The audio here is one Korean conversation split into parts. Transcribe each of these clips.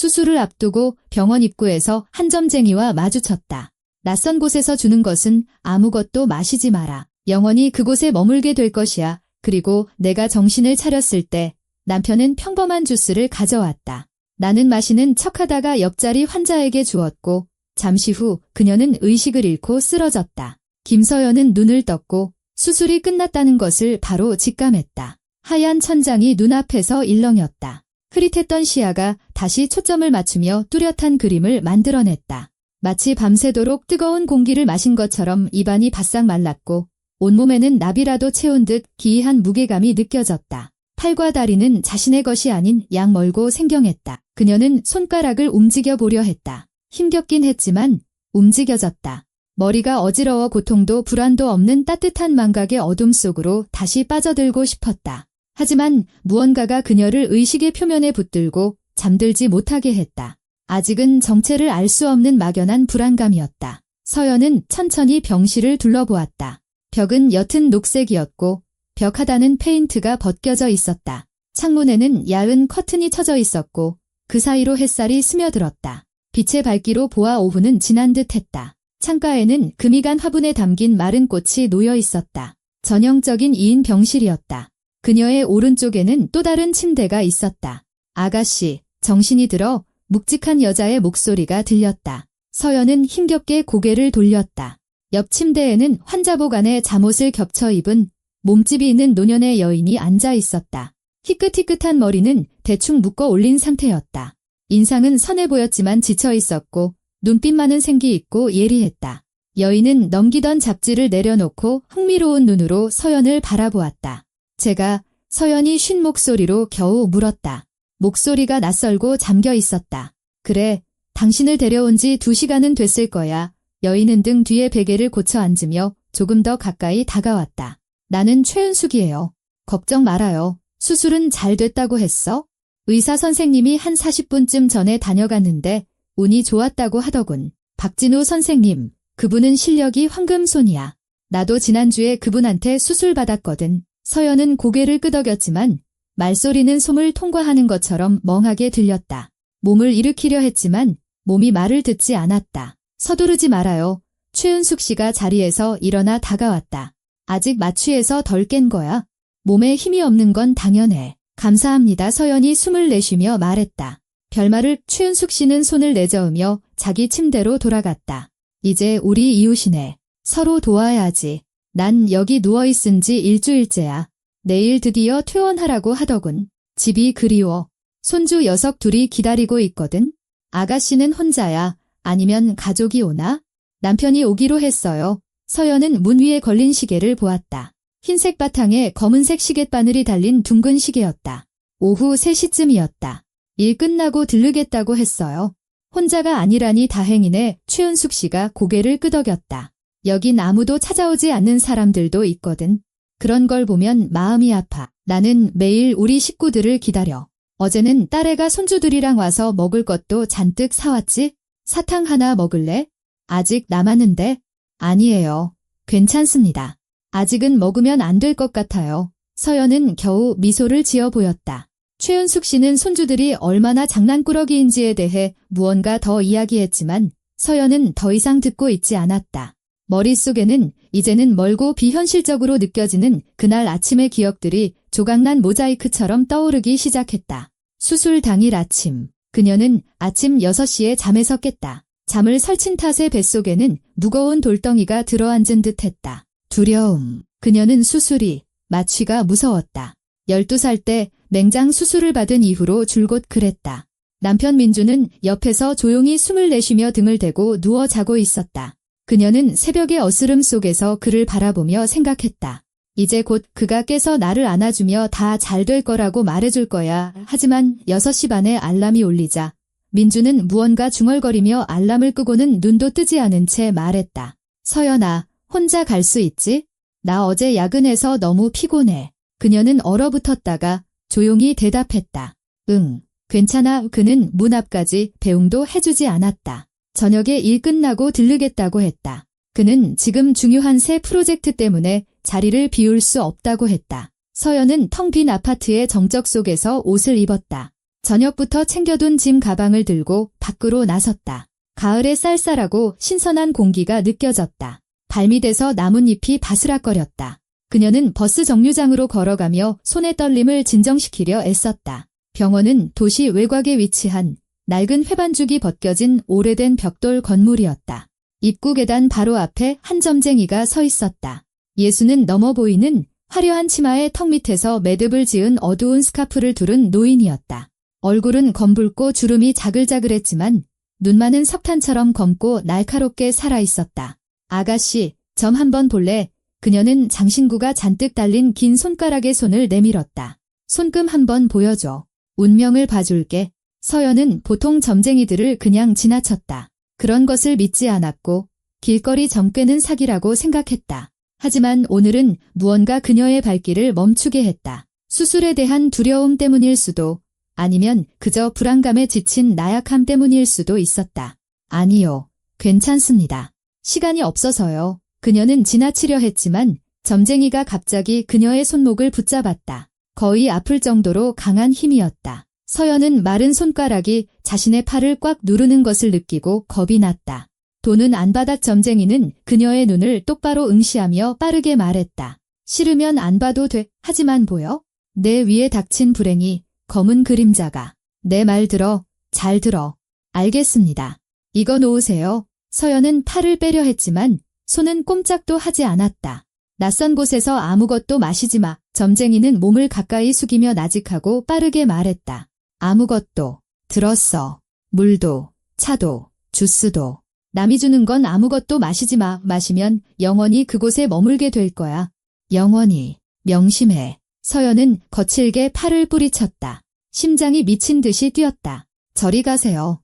수술을 앞두고 병원 입구에서 한점쟁이와 마주쳤다. 낯선 곳에서 주는 것은 아무것도 마시지 마라. 영원히 그곳에 머물게 될 것이야. 그리고 내가 정신을 차렸을 때 남편은 평범한 주스를 가져왔다. 나는 마시는 척하다가 옆자리 환자에게 주었고 잠시 후 그녀는 의식을 잃고 쓰러졌다. 김서연은 눈을 떴고 수술이 끝났다는 것을 바로 직감했다. 하얀 천장이 눈앞에서 일렁였다. 흐릿했던 시야가 다시 초점을 맞추며 뚜렷한 그림을 만들어냈다. 마치 밤새도록 뜨거운 공기를 마신 것처럼 입안이 바싹 말랐고 온몸에는 나비라도 채운 듯 기이한 무게감이 느껴졌다. 팔과 다리는 자신의 것이 아닌 양 멀고 생경했다. 그녀는 손가락을 움직여 보려 했다. 힘겹긴 했지만 움직여졌다. 머리가 어지러워 고통도 불안도 없는 따뜻한 망각의 어둠 속으로 다시 빠져들고 싶었다. 하지만 무언가가 그녀를 의식의 표면에 붙들고 잠들지 못하게 했다. 아직은 정체를 알 수 없는 막연한 불안감이었다. 서연은 천천히 병실을 둘러보았다. 벽은 옅은 녹색이었고 벽 하단은 페인트가 벗겨져 있었다. 창문에는 야은 커튼이 쳐져 있었고 그 사이로 햇살이 스며들었다. 빛의 밝기로 보아 오후는 지난 듯했다. 창가에는 금이간 화분에 담긴 마른 꽃이 놓여 있었다. 전형적인 2인 병실이었다. 그녀의 오른쪽에는 또 다른 침대가 있었다. 아가씨, 정신이 들어 묵직한 여자의 목소리가 들렸다. 서연은 힘겹게 고개를 돌렸다. 옆 침대에는 환자복 안에 잠옷을 겹쳐 입은 몸집이 있는 노년의 여인이 앉아 있었다. 희끗희끗한 머리는 대충 묶어 올린 상태였다. 인상은 선해 보였지만 지쳐 있었고 눈빛만은 생기 있고 예리했다. 여인은 넘기던 잡지를 내려놓고 흥미로운 눈으로 서연을 바라보았다. 제가 서연이 쉰 목소리로 겨우 물었다. 목소리가 낯설고 잠겨 있었다. 그래, 당신을 데려온 지 2시간은 됐을 거야. 여인은 등 뒤에 베개를 고쳐 앉으며 조금 더 가까이 다가왔다. 나는 최은숙이에요. 걱정 말아요. 수술은 잘 됐다고 했어? 의사 선생님이 한 40분쯤 전에 다녀갔는데 운이 좋았다고 하더군. 박진우 선생님, 그분은 실력이 황금손이야. 나도 지난주에 그분한테 수술 받았거든. 서연은 고개를 끄덕였지만 말소리는 솜을 통과하는 것처럼 멍하게 들렸다. 몸을 일으키려 했지만 몸이 말을 듣지 않았다. 서두르지 말아요. 최은숙 씨가 자리에서 일어나 다가왔다. 아직 마취해서 덜 깬 거야. 몸에 힘이 없는 건 당연해. 감사합니다. 서연이 숨을 내쉬며 말했다. 별말을 최은숙 씨는 손을 내저으며 자기 침대로 돌아갔다. 이제 우리 이웃이네. 서로 도와야지. 난 여기 누워있은 지 일주일째야. 내일 드디어 퇴원하라고 하더군. 집이 그리워. 손주 녀석 둘이 기다리고 있거든. 아가씨는 혼자야. 아니면 가족이 오나? 남편이 오기로 했어요. 서연은 문 위에 걸린 시계를 보았다. 흰색 바탕에 검은색 시계바늘이 달린 둥근 시계였다. 오후 3시쯤이었다. 일 끝나고 들르겠다고 했어요. 혼자가 아니라니 다행이네. 최은숙 씨가 고개를 끄덕였다. 여긴 아무도 찾아오지 않는 사람들도 있거든. 그런 걸 보면 마음이 아파. 나는 매일 우리 식구들을 기다려. 어제는 딸애가 손주들이랑 와서 먹을 것도 잔뜩 사왔지? 사탕 하나 먹을래? 아직 남았는데? 아니에요. 괜찮습니다. 아직은 먹으면 안 될 것 같아요. 서연은 겨우 미소를 지어 보였다. 최은숙 씨는 손주들이 얼마나 장난꾸러기인지에 대해 무언가 더 이야기했지만 서연은 더 이상 듣고 있지 않았다. 머릿속에는 이제는 멀고 비현실적으로 느껴지는 그날 아침의 기억들이 조각난 모자이크처럼 떠오르기 시작했다. 수술 당일 아침, 그녀는 아침 6시에 잠에서 깼다. 잠을 설친 탓에 뱃속에는 무거운 돌덩이가 들어앉은 듯했다. 두려움. 그녀는 수술이, 마취가 무서웠다. 12살 때 맹장 수술을 받은 이후로 줄곧 그랬다. 남편 민주는 옆에서 조용히 숨을 내쉬며 등을 대고 누워 자고 있었다. 그녀는 새벽의 어스름 속에서 그를 바라보며 생각했다. 이제 곧 그가 깨서 나를 안아주며 다 잘 될 거라고 말해줄 거야. 하지만 6시 반에 알람이 울리자 민주는 무언가 중얼거리며 알람을 끄고는 눈도 뜨지 않은 채 말했다. 서연아, 혼자 갈 수 있지? 나 어제 야근해서 너무 피곤해. 그녀는 얼어붙었다가 조용히 대답했다. 응, 괜찮아. 그는 문 앞까지 배웅도 해주지 않았다. 저녁에 일 끝나고 들르겠다고 했다. 그는 지금 중요한 새 프로젝트 때문에 자리를 비울 수 없다고 했다. 서연은 텅 빈 아파트의 정적 속에서 옷을 입었다. 저녁부터 챙겨둔 짐 가방을 들고 밖으로 나섰다. 가을의 쌀쌀하고 신선한 공기가 느껴졌다. 발밑에서 나뭇잎이 바스락거렸다. 그녀는 버스 정류장으로 걸어가며 손의 떨림을 진정시키려 애썼다. 병원은 도시 외곽에 위치한 낡은 회반죽이 벗겨진 오래된 벽돌 건물이었다. 입구 계단 바로 앞에 한 점쟁이가 서 있었다. 예수는 넘어 보이는 화려한 치마의 턱 밑에서 매듭을 지은 어두운 스카프를 두른 노인이었다. 얼굴은 검붉고 주름이 자글자글했지만 눈만은 석탄처럼 검고 날카롭게 살아있었다. 아가씨, 점 한번 볼래? 그녀는 장신구가 잔뜩 달린 긴 손가락에 손을 내밀었다. 손금 한번 보여줘. 운명을 봐줄게. 서연은 보통 점쟁이들을 그냥 지나쳤다. 그런 것을 믿지 않았고 길거리 점괘는 사기라고 생각했다. 하지만 오늘은 무언가 그녀의 발길을 멈추게 했다. 수술에 대한 두려움 때문일 수도 아니면 그저 불안감에 지친 나약함 때문일 수도 있었다. 아니요, 괜찮습니다. 시간이 없어서요. 그녀는 지나치려 했지만 점쟁이가 갑자기 그녀의 손목을 붙잡았다. 거의 아플 정도로 강한 힘이었다. 서연은 마른 손가락이 자신의 팔을 꽉 누르는 것을 느끼고 겁이 났다. 돈은 안 받아. 점쟁이는 그녀의 눈을 똑바로 응시하며 빠르게 말했다. 싫으면 안 봐도 돼. 하지만 보여? 내 위에 닥친 불행이 검은 그림자가. 내 말 들어. 잘 들어. 알겠습니다. 이거 놓으세요. 서연은 팔을 빼려 했지만 손은 꼼짝도 하지 않았다. 낯선 곳에서 아무것도 마시지 마. 점쟁이는 몸을 가까이 숙이며 나직하고 빠르게 말했다. 아무것도. 들었어. 물도, 차도, 주스도. 남이 주는 건 아무것도 마시지 마. 마시면 영원히 그곳에 머물게 될 거야. 영원히. 명심해. 서연은 거칠게 팔을 뿌리쳤다. 심장이 미친 듯이 뛰었다. 저리 가세요.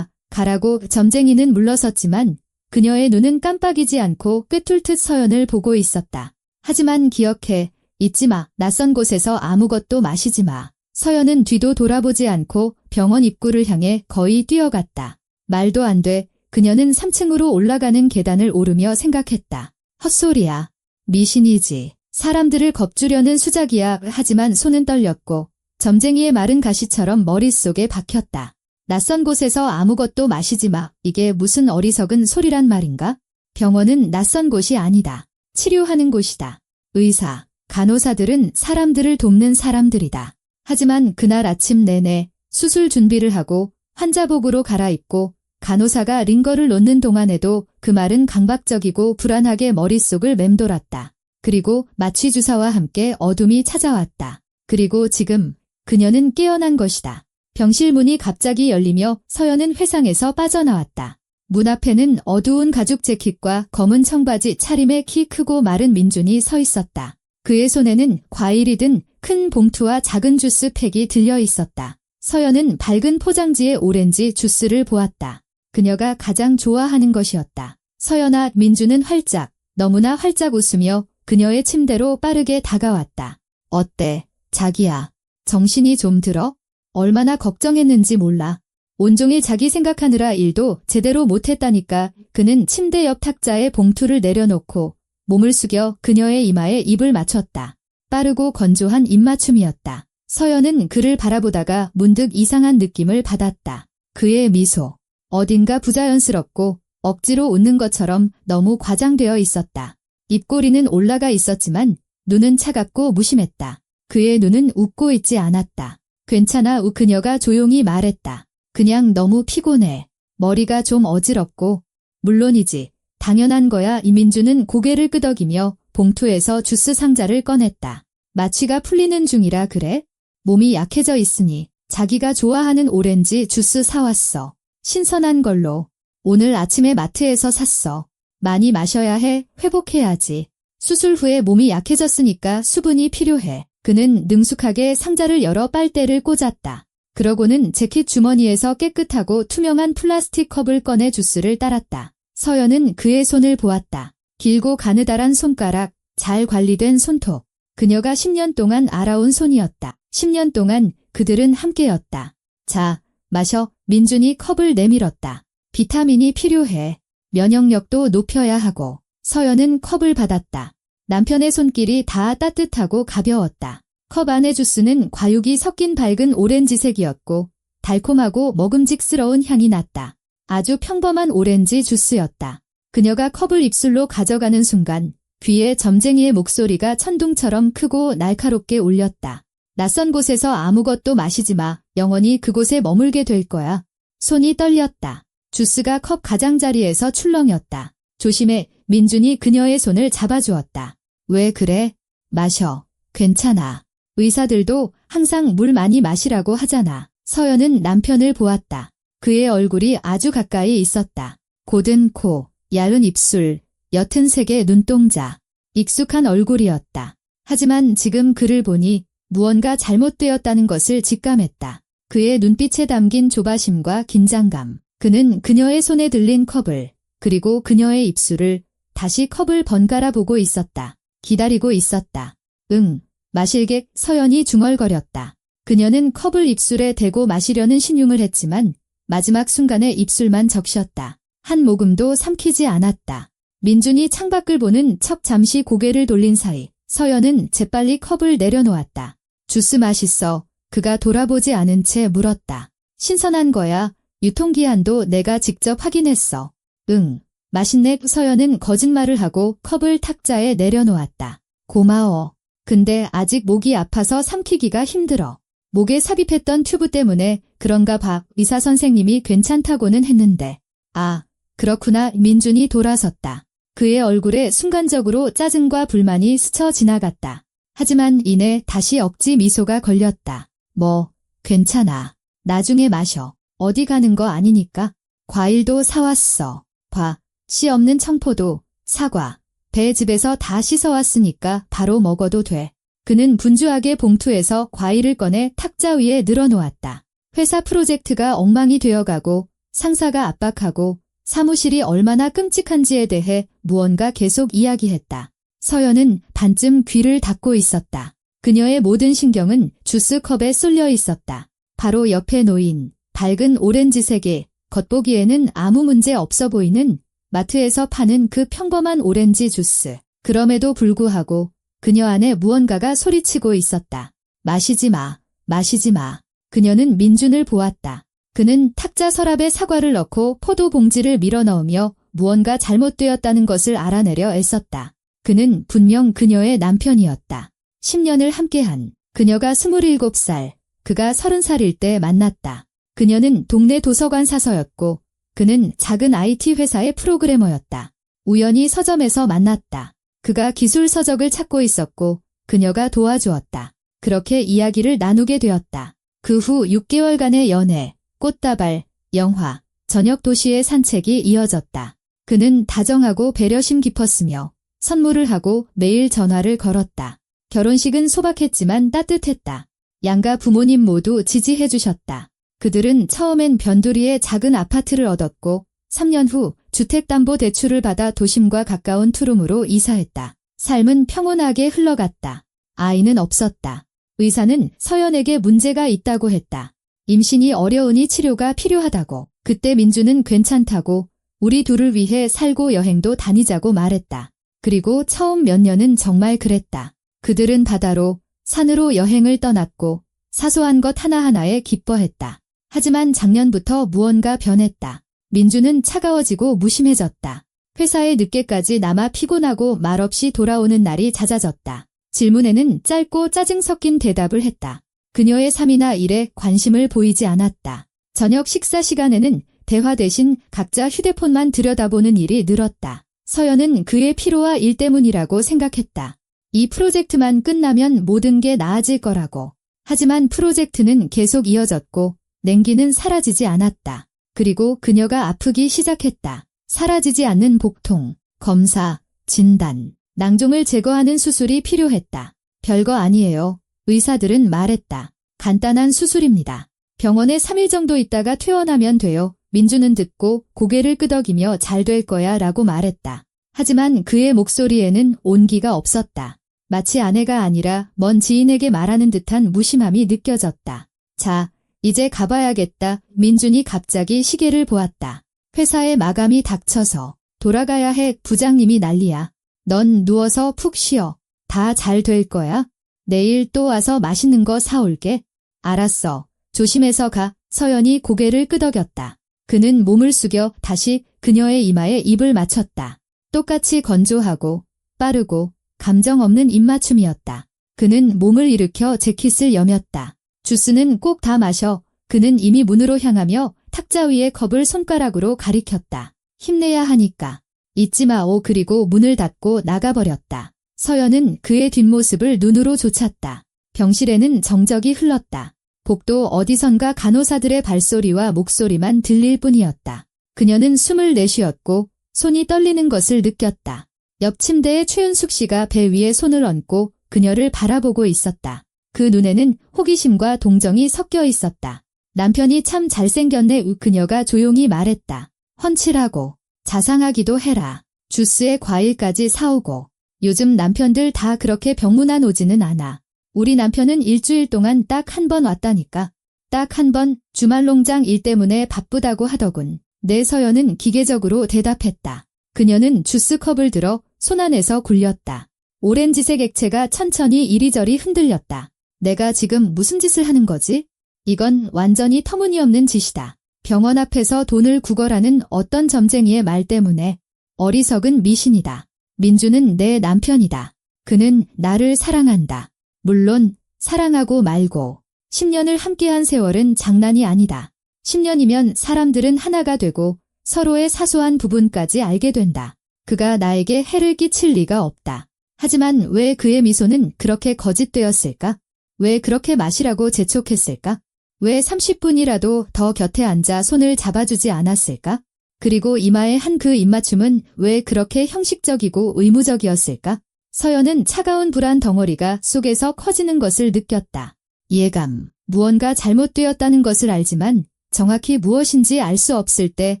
가라고. 점쟁이는 물러섰지만 그녀의 눈은 깜빡이지 않고 꿰뚫듯 서연을 보고 있었다. 하지만 기억해. 잊지 마. 낯선 곳에서 아무것도 마시지 마. 서연은 뒤도 돌아보지 않고 병원 입구를 향해 거의 뛰어갔다. 말도 안 돼. 그녀는 3층으로 올라가는 계단을 오르며 생각했다. 헛소리야. 미신이지. 사람들을 겁주려는 수작이야. 하지만 손은 떨렸고 점쟁이의 마른 가시처럼 머릿속에 박혔다. 낯선 곳에서 아무것도 마시지 마. 이게 무슨 어리석은 소리란 말인가? 병원은 낯선 곳이 아니다. 치료하는 곳이다. 의사, 간호사들은 사람들을 돕는 사람들이다. 하지만 그날 아침 내내 수술 준비를 하고 환자복으로 갈아입고 간호사가 링거를 놓는 동안에도 그 말은 강박적이고 불안하게 머릿속을 맴돌았다. 그리고 마취 주사와 함께 어둠이 찾아왔다. 그리고 지금 그녀는 깨어난 것이다. 병실 문이 갑자기 열리며 서연은 회상에서 빠져나왔다. 문 앞에는 어두운 가죽 재킷과 검은 청바지 차림의 키 크고 마른 민준이 서 있었다. 그의 손에는 과일이 든 큰 봉투와 작은 주스 팩이 들려 있었다. 서연은 밝은 포장지의 오렌지 주스를 보았다. 그녀가 가장 좋아하는 것이었다. 서연아. 민준은 활짝, 너무나 활짝 웃으며 그녀의 침대로 빠르게 다가왔다. 어때, 자기야. 정신이 좀 들어? 얼마나 걱정했는지 몰라. 온종일 자기 생각하느라 일도 제대로 못했다니까. 그는 침대 옆 탁자에 봉투를 내려놓고 몸을 숙여 그녀의 이마에 입을 맞췄다. 빠르고 건조한 입맞춤이었다. 서연은 그를 바라보다가 문득 이상한 느낌을 받았다. 그의 미소. 어딘가 부자연스럽고 억지로 웃는 것처럼 너무 과장되어 있었다. 입꼬리는 올라가 있었지만 눈은 차갑고 무심했다. 그의 눈은 웃고 있지 않았다. 괜찮아. 그녀가 조용히 말했다. 그냥 너무 피곤해. 머리가 좀 어지럽고. 물론이지. 당연한 거야. 이민주는 고개를 끄덕이며 봉투에서 주스 상자를 꺼냈다. 마취가 풀리는 중이라 그래? 몸이 약해져 있으니 자기가 좋아하는 오렌지 주스 사왔어. 신선한 걸로. 오늘 아침에 마트에서 샀어. 많이 마셔야 해. 회복해야지. 수술 후에 몸이 약해졌으니까 수분이 필요해. 그는 능숙하게 상자를 열어 빨대를 꽂았다. 그러고는 재킷 주머니에서 깨끗하고 투명한 플라스틱 컵을 꺼내 주스를 따랐다. 서연은 그의 손을 보았다. 길고 가느다란 손가락, 잘 관리된 손톱. 그녀가 10년 동안 알아온 손이었다. 10년 동안 그들은 함께였다. 자, 마셔. 민준이 컵을 내밀었다. 비타민이 필요해. 면역력도 높여야 하고. 서연은 컵을 받았다. 남편의 손길이 다 따뜻하고 가벼웠다. 컵 안의 주스는 과육이 섞인 밝은 오렌지색이었고 달콤하고 먹음직스러운 향이 났다. 아주 평범한 오렌지 주스였다. 그녀가 컵을 입술로 가져가는 순간 귀에 점쟁이의 목소리가 천둥처럼 크고 날카롭게 울렸다. 낯선 곳에서 아무것도 마시지 마. 영원히 그곳에 머물게 될 거야. 손이 떨렸다. 주스가 컵 가장자리에서 출렁였다. 조심해. 민준이 그녀의 손을 잡아주었다. 왜 그래? 마셔. 괜찮아. 의사들도 항상 물 많이 마시라고 하잖아. 서연은 남편을 보았다. 그의 얼굴이 아주 가까이 있었다. 곧은 코, 얇은 입술, 옅은 색의 눈동자. 익숙한 얼굴이었다. 하지만 지금 그를 보니 무언가 잘못되었다는 것을 직감했다. 그의 눈빛에 담긴 조바심과 긴장감. 그는 그녀의 손에 들린 컵을, 그리고 그녀의 입술을, 다시 컵을 번갈아 보고 있었다. 기다리고 있었다. 응, 마실객. 서연이 중얼거렸다. 그녀는 컵을 입술에 대고 마시려는 신용을 했지만 마지막 순간에 입술만 적셨다. 한 모금도 삼키지 않았다. 민준이 창밖을 보는 척 잠시 고개를 돌린 사이 서연은 재빨리 컵을 내려놓았다. 주스 맛있어. 그가 돌아보지 않은 채 물었다. 신선한 거야. 유통기한도 내가 직접 확인했어. 응. 맛있네. 서연은 거짓말을 하고 컵을 탁자에 내려놓았다. 고마워. 근데 아직 목이 아파서 삼키기가 힘들어. 목에 삽입했던 튜브 때문에 그런가 봐. 의사 선생님이 괜찮다고는 했는데. 아, 그렇구나. 민준이 돌아섰다. 그의 얼굴에 순간적으로 짜증과 불만이 스쳐 지나갔다. 하지만 이내 다시 억지 미소가 걸렸다. 뭐, 괜찮아. 나중에 마셔. 어디 가는 거 아니니까. 과일도 사왔어. 봐. 씨 없는 청포도, 사과, 배 집에서 다 씻어왔으니까 바로 먹어도 돼. 그는 분주하게 봉투에서 과일을 꺼내 탁자 위에 늘어놓았다. 회사 프로젝트가 엉망이 되어가고 상사가 압박하고 사무실이 얼마나 끔찍한지에 대해 무언가 계속 이야기했다. 서연은 반쯤 귀를 닫고 있었다. 그녀의 모든 신경은 주스컵에 쏠려 있었다. 바로 옆에 놓인 밝은 오렌지색의 겉보기에는 아무 문제 없어 보이는 마트에서 파는 그 평범한 오렌지 주스. 그럼에도 불구하고 그녀 안에 무언가가 소리치고 있었다. 마시지 마. 마시지 마. 그녀는 민준을 보았다. 그는 탁자 서랍에 사과를 넣고 포도 봉지를 밀어넣으며 무언가 잘못되었다는 것을 알아내려 애썼다. 그는 분명 그녀의 남편이었다. 10년을 함께한 그녀가 27살, 그가 30살일 때 만났다. 그녀는 동네 도서관 사서였고 그는 작은 IT 회사의 프로그래머였다. 우연히 서점에서 만났다. 그가 기술 서적을 찾고 있었고 그녀가 도와주었다. 그렇게 이야기를 나누게 되었다. 그 후 6개월간의 연애, 꽃다발, 영화, 저녁 도시의 산책이 이어졌다. 그는 다정하고 배려심 깊었으며 선물을 하고 매일 전화를 걸었다. 결혼식은 소박했지만 따뜻했다. 양가 부모님 모두 지지해 주셨다. 그들은 처음엔 변두리에 작은 아파트를 얻었고 3년 후 주택담보대출을 받아 도심과 가까운 투룸으로 이사했다. 삶은 평온하게 흘러갔다. 아이는 없었다. 의사는 서연에게 문제가 있다고 했다. 임신이 어려우니 치료가 필요하다고. 그때 민주는 괜찮다고 우리 둘을 위해 살고 여행도 다니자고 말했다. 그리고 처음 몇 년은 정말 그랬다. 그들은 바다로, 산으로 여행을 떠났고 사소한 것 하나하나에 기뻐했다. 하지만 작년부터 무언가 변했다. 민주는 차가워지고 무심해졌다. 회사에 늦게까지 남아 피곤하고 말없이 돌아오는 날이 잦아졌다. 질문에는 짧고 짜증 섞인 대답을 했다. 그녀의 삶이나 일에 관심을 보이지 않았다. 저녁 식사 시간에는 대화 대신 각자 휴대폰만 들여다보는 일이 늘었다. 서연은 그의 피로와 일 때문이라고 생각했다. 이 프로젝트만 끝나면 모든 게 나아질 거라고. 하지만 프로젝트는 계속 이어졌고 냉기는 사라지지 않았다. 그리고 그녀가 아프기 시작했다. 사라지지 않는 복통, 검사, 진단, 낭종을 제거하는 수술이 필요했다. 별거 아니에요. 의사들은 말했다. 간단한 수술입니다. 병원에 3일 정도 있다가 퇴원하면 돼요. 민주는 듣고 고개를 끄덕이며 잘 될 거야 라고 말했다. 하지만 그의 목소리에는 온기가 없었다. 마치 아내가 아니라 먼 지인에게 말하는 듯한 무심함이 느껴졌다. 자, 이제 가봐야겠다. 민준이 갑자기 시계를 보았다. 회사의 마감이 닥쳐서 돌아가야 해. 부장님이 난리야. 넌 누워서 푹 쉬어. 다 잘 될 거야. 내일 또 와서 맛있는 거 사올게. 알았어. 조심해서 가. 서연이 고개를 끄덕였다. 그는 몸을 숙여 다시 그녀의 이마에 입을 맞췄다. 똑같이 건조하고 빠르고 감정 없는 입맞춤이었다. 그는 몸을 일으켜 재킷을 여몄다. 주스는 꼭 다 마셔. 그는 이미 문으로 향하며 탁자 위의 컵을 손가락으로 가리켰다. 힘내야 하니까. 잊지 마오. 그리고 문을 닫고 나가버렸다. 서연은 그의 뒷모습을 눈으로 좇았다. 병실에는 정적이 흘렀다. 복도 어디선가 간호사들의 발소리와 목소리만 들릴 뿐이었다. 그녀는 숨을 내쉬었고 손이 떨리는 것을 느꼈다. 옆 침대에 최은숙 씨가 배 위에 손을 얹고 그녀를 바라보고 있었다. 그 눈에는 호기심과 동정이 섞여 있었다. 남편이 참 잘생겼네. 그녀가 조용히 말했다. 훤칠하고 자상하기도 해라. 주스에 과일까지 사오고. 요즘 남편들 다 그렇게 병문안 오지는 않아. 우리 남편은 일주일 동안 딱 한 번 왔다니까. 딱 한 번 주말 농장 일 때문에 바쁘다고 하더군. 내 서연은 기계적으로 대답했다. 그녀는 주스컵을 들어 손 안에서 굴렸다. 오렌지색 액체가 천천히 이리저리 흔들렸다. 내가 지금 무슨 짓을 하는 거지? 이건 완전히 터무니없는 짓이다. 병원 앞에서 돈을 구걸하는 어떤 점쟁이의 말 때문에. 어리석은 미신이다. 민주는 내 남편이다. 그는 나를 사랑한다. 물론 사랑하고 말고 10년을 함께한 세월은 장난이 아니다. 10년이면 사람들은 하나가 되고 서로의 사소한 부분까지 알게 된다. 그가 나에게 해를 끼칠 리가 없다. 하지만 왜 그의 미소는 그렇게 거짓되었을까? 왜 그렇게 마시라고 재촉했을까? 왜 30분이라도 더 곁에 앉아 손을 잡아주지 않았을까? 그리고 이마에 한 그 입맞춤은 왜 그렇게 형식적이고 의무적이었을까? 서연은 차가운 불안 덩어리가 속에서 커지는 것을 느꼈다. 예감, 무언가 잘못되었다는 것을 알지만 정확히 무엇인지 알 수 없을 때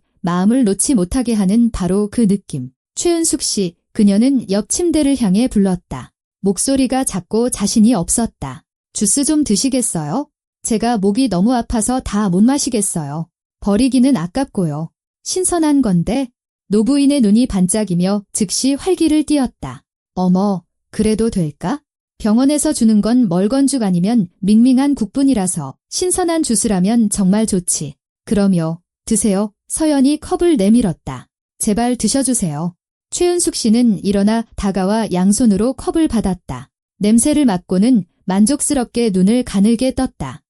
마음을 놓지 못하게 하는 바로 그 느낌. 최은숙 씨, 그녀는 옆 침대를 향해 불렀다. 목소리가 작고 자신이 없었다. 주스 좀 드시겠어요? 제가 목이 너무 아파서 다 못 마시겠어요. 버리기는 아깝고요. 신선한 건데. 노부인의 눈이 반짝이며 즉시 활기를 띠었다. 어머, 그래도 될까? 병원에서 주는 건 멀건죽 아니면 밍밍한 국뿐이라서 신선한 주스라면 정말 좋지. 그러며 드세요. 서연이 컵을 내밀었다. 제발 드셔주세요. 최은숙 씨는 일어나 다가와 양손으로 컵을 받았다. 냄새를 맡고는 만족스럽게 눈을 가늘게 떴다.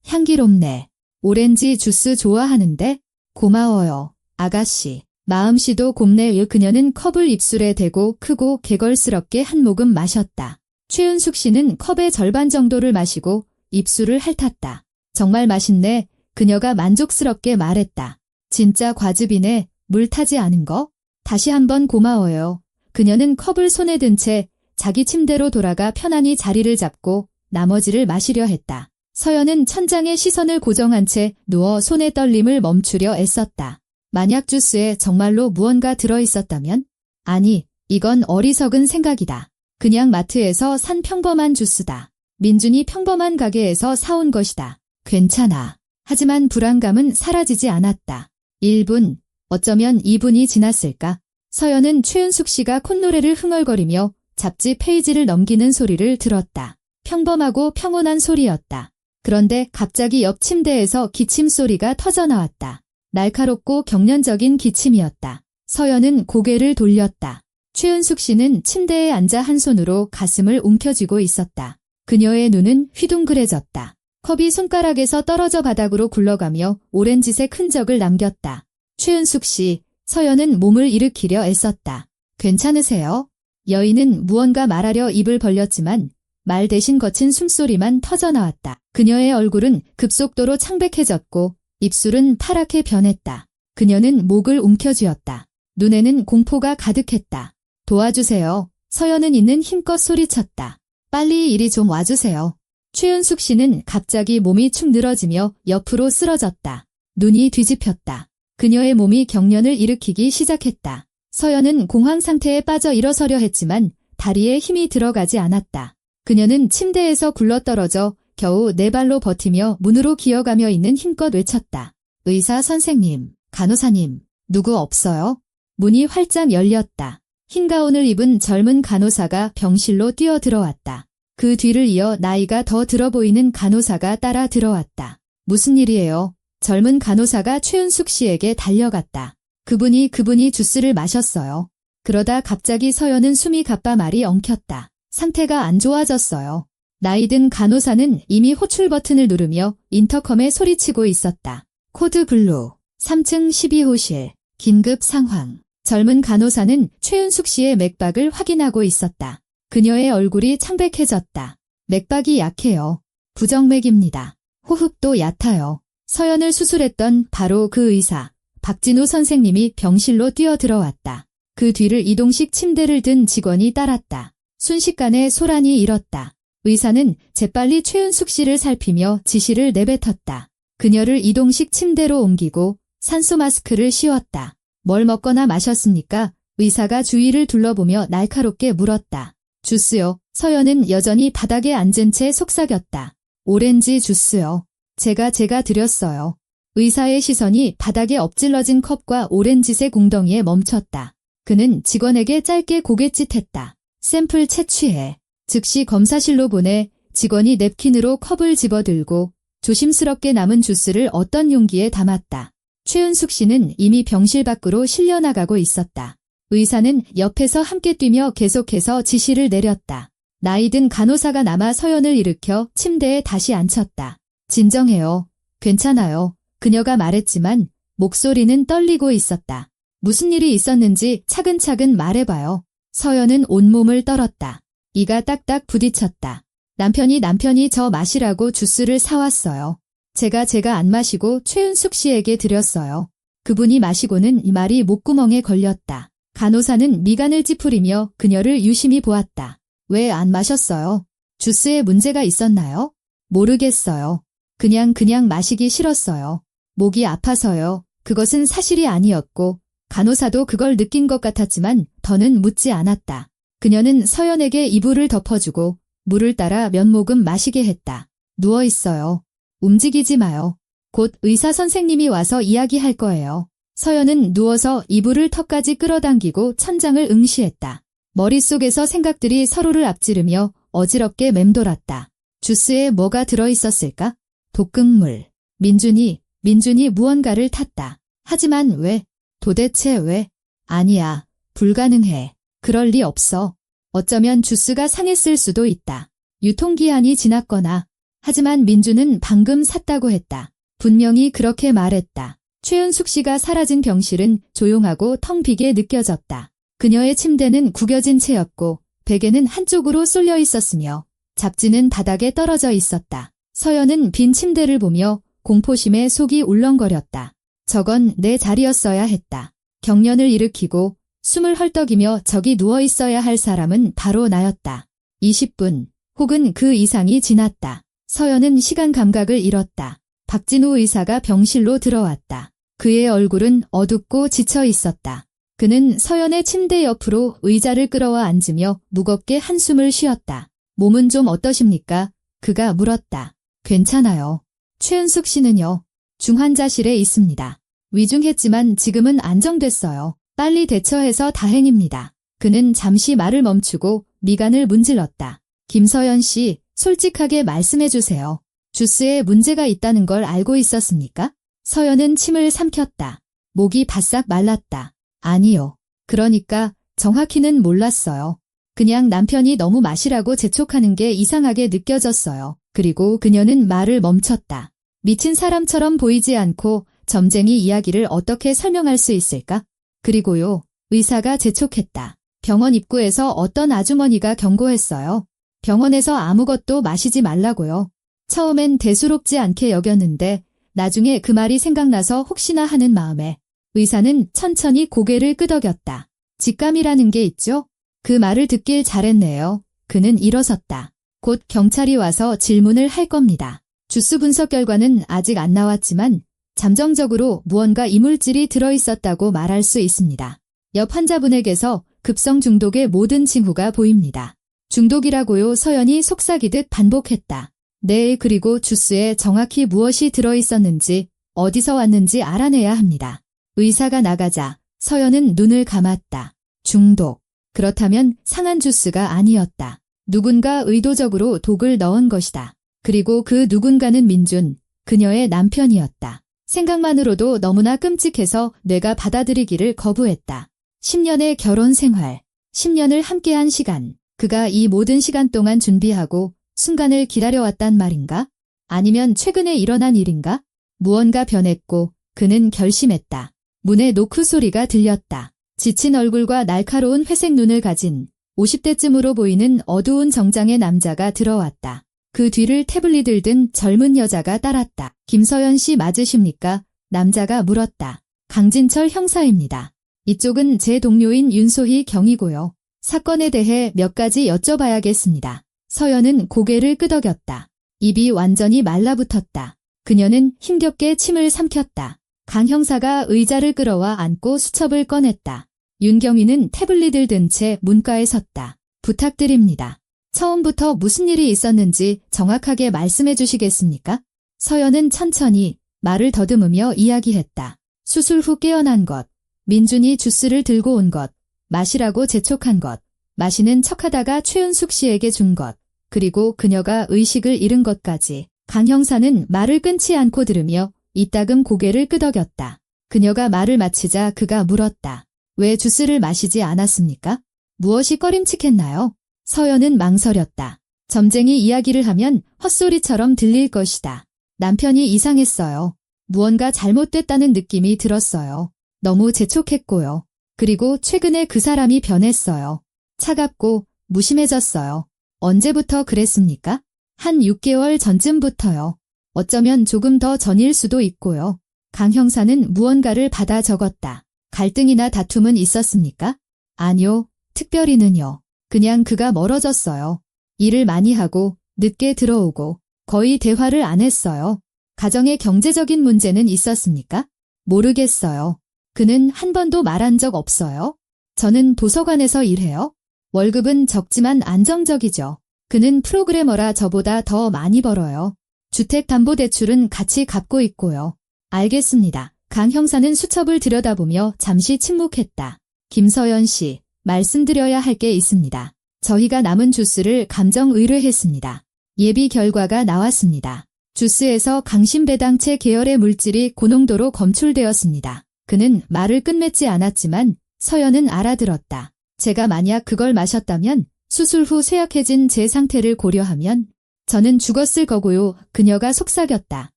향기롭네. 오렌지 주스 좋아하는데? 고마워요, 아가씨. 마음씨도 곱네. 그녀는 컵을 입술에 대고 크고 개걸스럽게 한 모금 마셨다. 최은숙 씨는 컵의 절반 정도를 마시고 입술을 핥았다. 정말 맛있네. 그녀가 만족스럽게 말했다. 진짜 과즙이네. 물 타지 않은 거? 다시 한번 고마워요. 그녀는 컵을 손에 든 채 자기 침대로 돌아가 편안히 자리를 잡고 나머지를 마시려 했다. 서연은 천장에 시선을 고정한 채 누워 손의 떨림을 멈추려 애썼다. 만약 주스에 정말로 무언가 들어있었다면? 아니, 이건 어리석은 생각이다. 그냥 마트에서 산 평범한 주스다. 민준이 평범한 가게에서 사온 것이다. 괜찮아. 하지만 불안감은 사라지지 않았다. 1분, 어쩌면 2분이 지났을까? 서연은 최은숙 씨가 콧노래를 흥얼거리며 잡지 페이지를 넘기는 소리를 들었다. 평범하고 평온한 소리였다. 그런데 갑자기 옆 침대에서 기침 소리가 터져나왔다. 날카롭고 경련적인 기침이었다. 서연은 고개를 돌렸다. 최은숙 씨는 침대에 앉아 한 손으로 가슴을 움켜쥐고 있었다. 그녀의 눈은 휘둥그레졌다. 컵이 손가락에서 떨어져 바닥으로 굴러가며 오렌지색 흔적을 남겼다. 최은숙 씨, 서연은 몸을 일으키려 애썼다. 괜찮으세요? 여인은 무언가 말하려 입을 벌렸지만 말 대신 거친 숨소리만 터져나왔다. 그녀의 얼굴은 급속도로 창백해졌고 입술은 파랗게 변했다. 그녀는 목을 움켜쥐었다. 눈에는 공포가 가득했다. 도와주세요. 서연은 있는 힘껏 소리쳤다. 빨리 이리 좀 와주세요. 최은숙 씨는 갑자기 몸이 축 늘어지며 옆으로 쓰러졌다. 눈이 뒤집혔다. 그녀의 몸이 경련을 일으키기 시작했다. 서연은 공황 상태에 빠져 일어서려 했지만 다리에 힘이 들어가지 않았다. 그녀는 침대에서 굴러떨어져 겨우 네 발로 버티며 문으로 기어가며 있는 힘껏 외쳤다. 의사 선생님, 간호사님, 누구 없어요? 문이 활짝 열렸다. 흰 가운을 입은 젊은 간호사가 병실로 뛰어들어왔다. 그 뒤를 이어 나이가 더 들어 보이는 간호사가 따라 들어왔다. 무슨 일이에요? 젊은 간호사가 최은숙 씨에게 달려갔다. 그분이 주스를 마셨어요. 그러다 갑자기 서연은 숨이 가빠 말이 엉켰다. 상태가 안 좋아졌어요. 나이 든 간호사는 이미 호출 버튼을 누르며 인터컴에 소리치고 있었다. 코드 블루, 3층 12호실, 긴급 상황. 젊은 간호사는 최은숙 씨의 맥박을 확인하고 있었다. 그녀의 얼굴이 창백해졌다. 맥박이 약해요. 부정맥입니다. 호흡도 얕아요. 서연을 수술했던 바로 그 의사, 박진우 선생님이 병실로 뛰어들어왔다. 그 뒤를 이동식 침대를 든 직원이 따랐다. 순식간에 소란이 일었다. 의사는 재빨리 최은숙 씨를 살피며 지시를 내뱉었다. 그녀를 이동식 침대로 옮기고 산소 마스크를 씌웠다. 뭘 먹거나 마셨습니까? 의사가 주위를 둘러보며 날카롭게 물었다. 주스요. 서연은 여전히 바닥에 앉은 채 속삭였다. 오렌지 주스요. 제가 드렸어요. 의사의 시선이 바닥에 엎질러진 컵과 오렌지색 웅덩이에 멈췄다. 그는 직원에게 짧게 고갯짓했다. 샘플 채취해. 즉시 검사실로 보내. 직원이 냅킨으로 컵을 집어들고 조심스럽게 남은 주스를 어떤 용기에 담았다. 최은숙 씨는 이미 병실 밖으로 실려나가고 있었다. 의사는 옆에서 함께 뛰며 계속해서 지시를 내렸다. 나이 든 간호사가 남아 서연을 일으켜 침대에 다시 앉혔다. 진정해요. 괜찮아요. 그녀가 말했지만 목소리는 떨리고 있었다. 무슨 일이 있었는지 차근차근 말해봐요. 서연은 온몸을 떨었다. 이가 딱딱 부딪혔다. 남편이 저 마시라고 주스를 사왔어요. 제가 안 마시고 최은숙 씨에게 드렸어요. 그분이 마시고는 이 말이 목구멍에 걸렸다. 간호사는 미간을 찌푸리며 그녀를 유심히 보았다. 왜 안 마셨어요? 주스에 문제가 있었나요? 모르겠어요. 그냥 마시기 싫었어요. 목이 아파서요. 그것은 사실이 아니었고 간호사도 그걸 느낀 것 같았지만 더는 묻지 않았다. 그녀는 서연에게 이불을 덮어주고 물을 따라 몇 모금 마시게 했다. 누워 있어요. 움직이지 마요. 곧 의사 선생님이 와서 이야기할 거예요. 서연은 누워서 이불을 턱까지 끌어당기고 천장을 응시했다. 머릿속에서 생각들이 서로를 앞지르며 어지럽게 맴돌았다. 주스에 뭐가 들어있었을까? 독극물. 민준이 무언가를 탔다. 하지만 왜? 도대체 왜? 아니야. 불가능해. 그럴 리 없어. 어쩌면 주스가 상했을 수도 있다. 유통기한이 지났거나. 하지만 민주는 방금 샀다고 했다. 분명히 그렇게 말했다. 최은숙 씨가 사라진 병실은 조용하고 텅 비게 느껴졌다. 그녀의 침대는 구겨진 채였고 베개는 한쪽으로 쏠려 있었으며 잡지는 바닥에 떨어져 있었다. 서연은 빈 침대를 보며 공포심에 속이 울렁거렸다. 저건 내 자리였어야 했다. 경련을 일으키고 숨을 헐떡이며 저기 누워 있어야 할 사람은 바로 나였다. 20분 혹은 그 이상이 지났다. 서연은 시간 감각을 잃었다. 박진우 의사가 병실로 들어왔다. 그의 얼굴은 어둡고 지쳐 있었다. 그는 서연의 침대 옆으로 의자를 끌어와 앉으며 무겁게 한숨을 쉬었다. 몸은 좀 어떠십니까? 그가 물었다. 괜찮아요. 최은숙 씨는요? 중환자실에 있습니다. 위중했지만 지금은 안정됐어요. 빨리 대처해서 다행입니다. 그는 잠시 말을 멈추고 미간을 문질렀다. 김서연 씨, 솔직하게 말씀해 주세요. 주스에 문제가 있다는 걸 알고 있었습니까? 서연은 침을 삼켰다. 목이 바싹 말랐다. 아니요. 그러니까 정확히는 몰랐어요. 그냥 남편이 너무 마시라고 재촉하는 게 이상하게 느껴졌어요. 그리고 그녀는 말을 멈췄다. 미친 사람처럼 보이지 않고 점쟁이 이야기를 어떻게 설명할 수 있을까? 그리고요, 의사가 재촉했다. 병원 입구에서 어떤 아주머니가 경고했어요. 병원에서 아무것도 마시지 말라고요. 처음엔 대수롭지 않게 여겼는데 나중에 그 말이 생각나서 혹시나 하는 마음에 의사는 천천히 고개를 끄덕였다. 직감이라는 게 있죠? 그 말을 듣길 잘했네요. 그는 일어섰다. 곧 경찰이 와서 질문을 할 겁니다. 주스 분석 결과는 아직 안 나왔지만 잠정적으로 무언가 이물질이 들어있었다고 말할 수 있습니다. 옆 환자분에게서 급성 중독의 모든 징후가 보입니다. 중독이라고요? 서연이 속삭이듯 반복했다. 네, 그리고 주스에 정확히 무엇이 들어있었는지 어디서 왔는지 알아내야 합니다. 의사가 나가자 서연은 눈을 감았다. 중독. 그렇다면 상한 주스가 아니었다. 누군가 의도적으로 독을 넣은 것이다. 그리고 그 누군가는 민준, 그녀의 남편이었다. 생각만으로도 너무나 끔찍해서 뇌가 받아들이기를 거부했다. 10년의 결혼 생활, 10년을 함께한 시간, 그가 이 모든 시간 동안 준비하고 순간을 기다려왔단 말인가? 아니면 최근에 일어난 일인가? 무언가 변했고 그는 결심했다. 문에 노크 소리가 들렸다. 지친 얼굴과 날카로운 회색 눈을 가진 50대쯤으로 보이는 어두운 정장의 남자가 들어왔다. 그 뒤를 태블릿을 든 젊은 여자가 따랐다. 김서연 씨 맞으십니까? 남자가 물었다. 강진철 형사입니다. 이쪽은 제 동료인 윤소희 경이고요. 사건에 대해 몇 가지 여쭤봐야겠습니다. 서연은 고개를 끄덕였다. 입이 완전히 말라붙었다. 그녀는 힘겹게 침을 삼켰다. 강 형사가 의자를 끌어와 앉고 수첩을 꺼냈다. 윤경희는 태블릿을 든 채 문가에 섰다. 부탁드립니다. 처음부터 무슨 일이 있었는지 정확하게 말씀해 주시겠습니까? 서연은 천천히 말을 더듬으며 이야기했다. 수술 후 깨어난 것, 민준이 주스를 들고 온 것, 마시라고 재촉한 것, 마시는 척하다가 최은숙 씨에게 준 것, 그리고 그녀가 의식을 잃은 것까지. 강 형사는 말을 끊지 않고 들으며 이따금 고개를 끄덕였다. 그녀가 말을 마치자 그가 물었다. 왜 주스를 마시지 않았습니까? 무엇이 꺼림칙했나요? 서연은 망설였다. 점쟁이 이야기를 하면 헛소리처럼 들릴 것이다. 남편이 이상했어요. 무언가 잘못됐다는 느낌이 들었어요. 너무 재촉했고요. 그리고 최근에 그 사람이 변했어요. 차갑고 무심해졌어요. 언제부터 그랬습니까? 한 6개월 전쯤부터요. 어쩌면 조금 더 전일 수도 있고요. 강 형사는 무언가를 받아 적었다. 갈등이나 다툼은 있었습니까? 아니요, 특별히는요. 그냥 그가 멀어졌어요. 일을 많이 하고 늦게 들어오고 거의 대화를 안 했어요. 가정에 경제적인 문제는 있었습니까? 모르겠어요. 그는 한 번도 말한 적 없어요. 저는 도서관에서 일해요. 월급은 적지만 안정적이죠. 그는 프로그래머라 저보다 더 많이 벌어요. 주택담보대출은 같이 갚고 있고요. 알겠습니다. 강 형사는 수첩을 들여다보며 잠시 침묵했다. 김서연 씨, 말씀드려야 할 게 있습니다. 저희가 남은 주스를 감정 의뢰했습니다. 예비 결과가 나왔습니다. 주스에서 강심배당체 계열의 물질이 고농도로 검출되었습니다. 그는 말을 끝맺지 않았지만 서연은 알아들었다. 제가 만약 그걸 마셨다면 수술 후 쇠약해진 제 상태를 고려하면 저는 죽었을 거고요. 그녀가 속삭였다.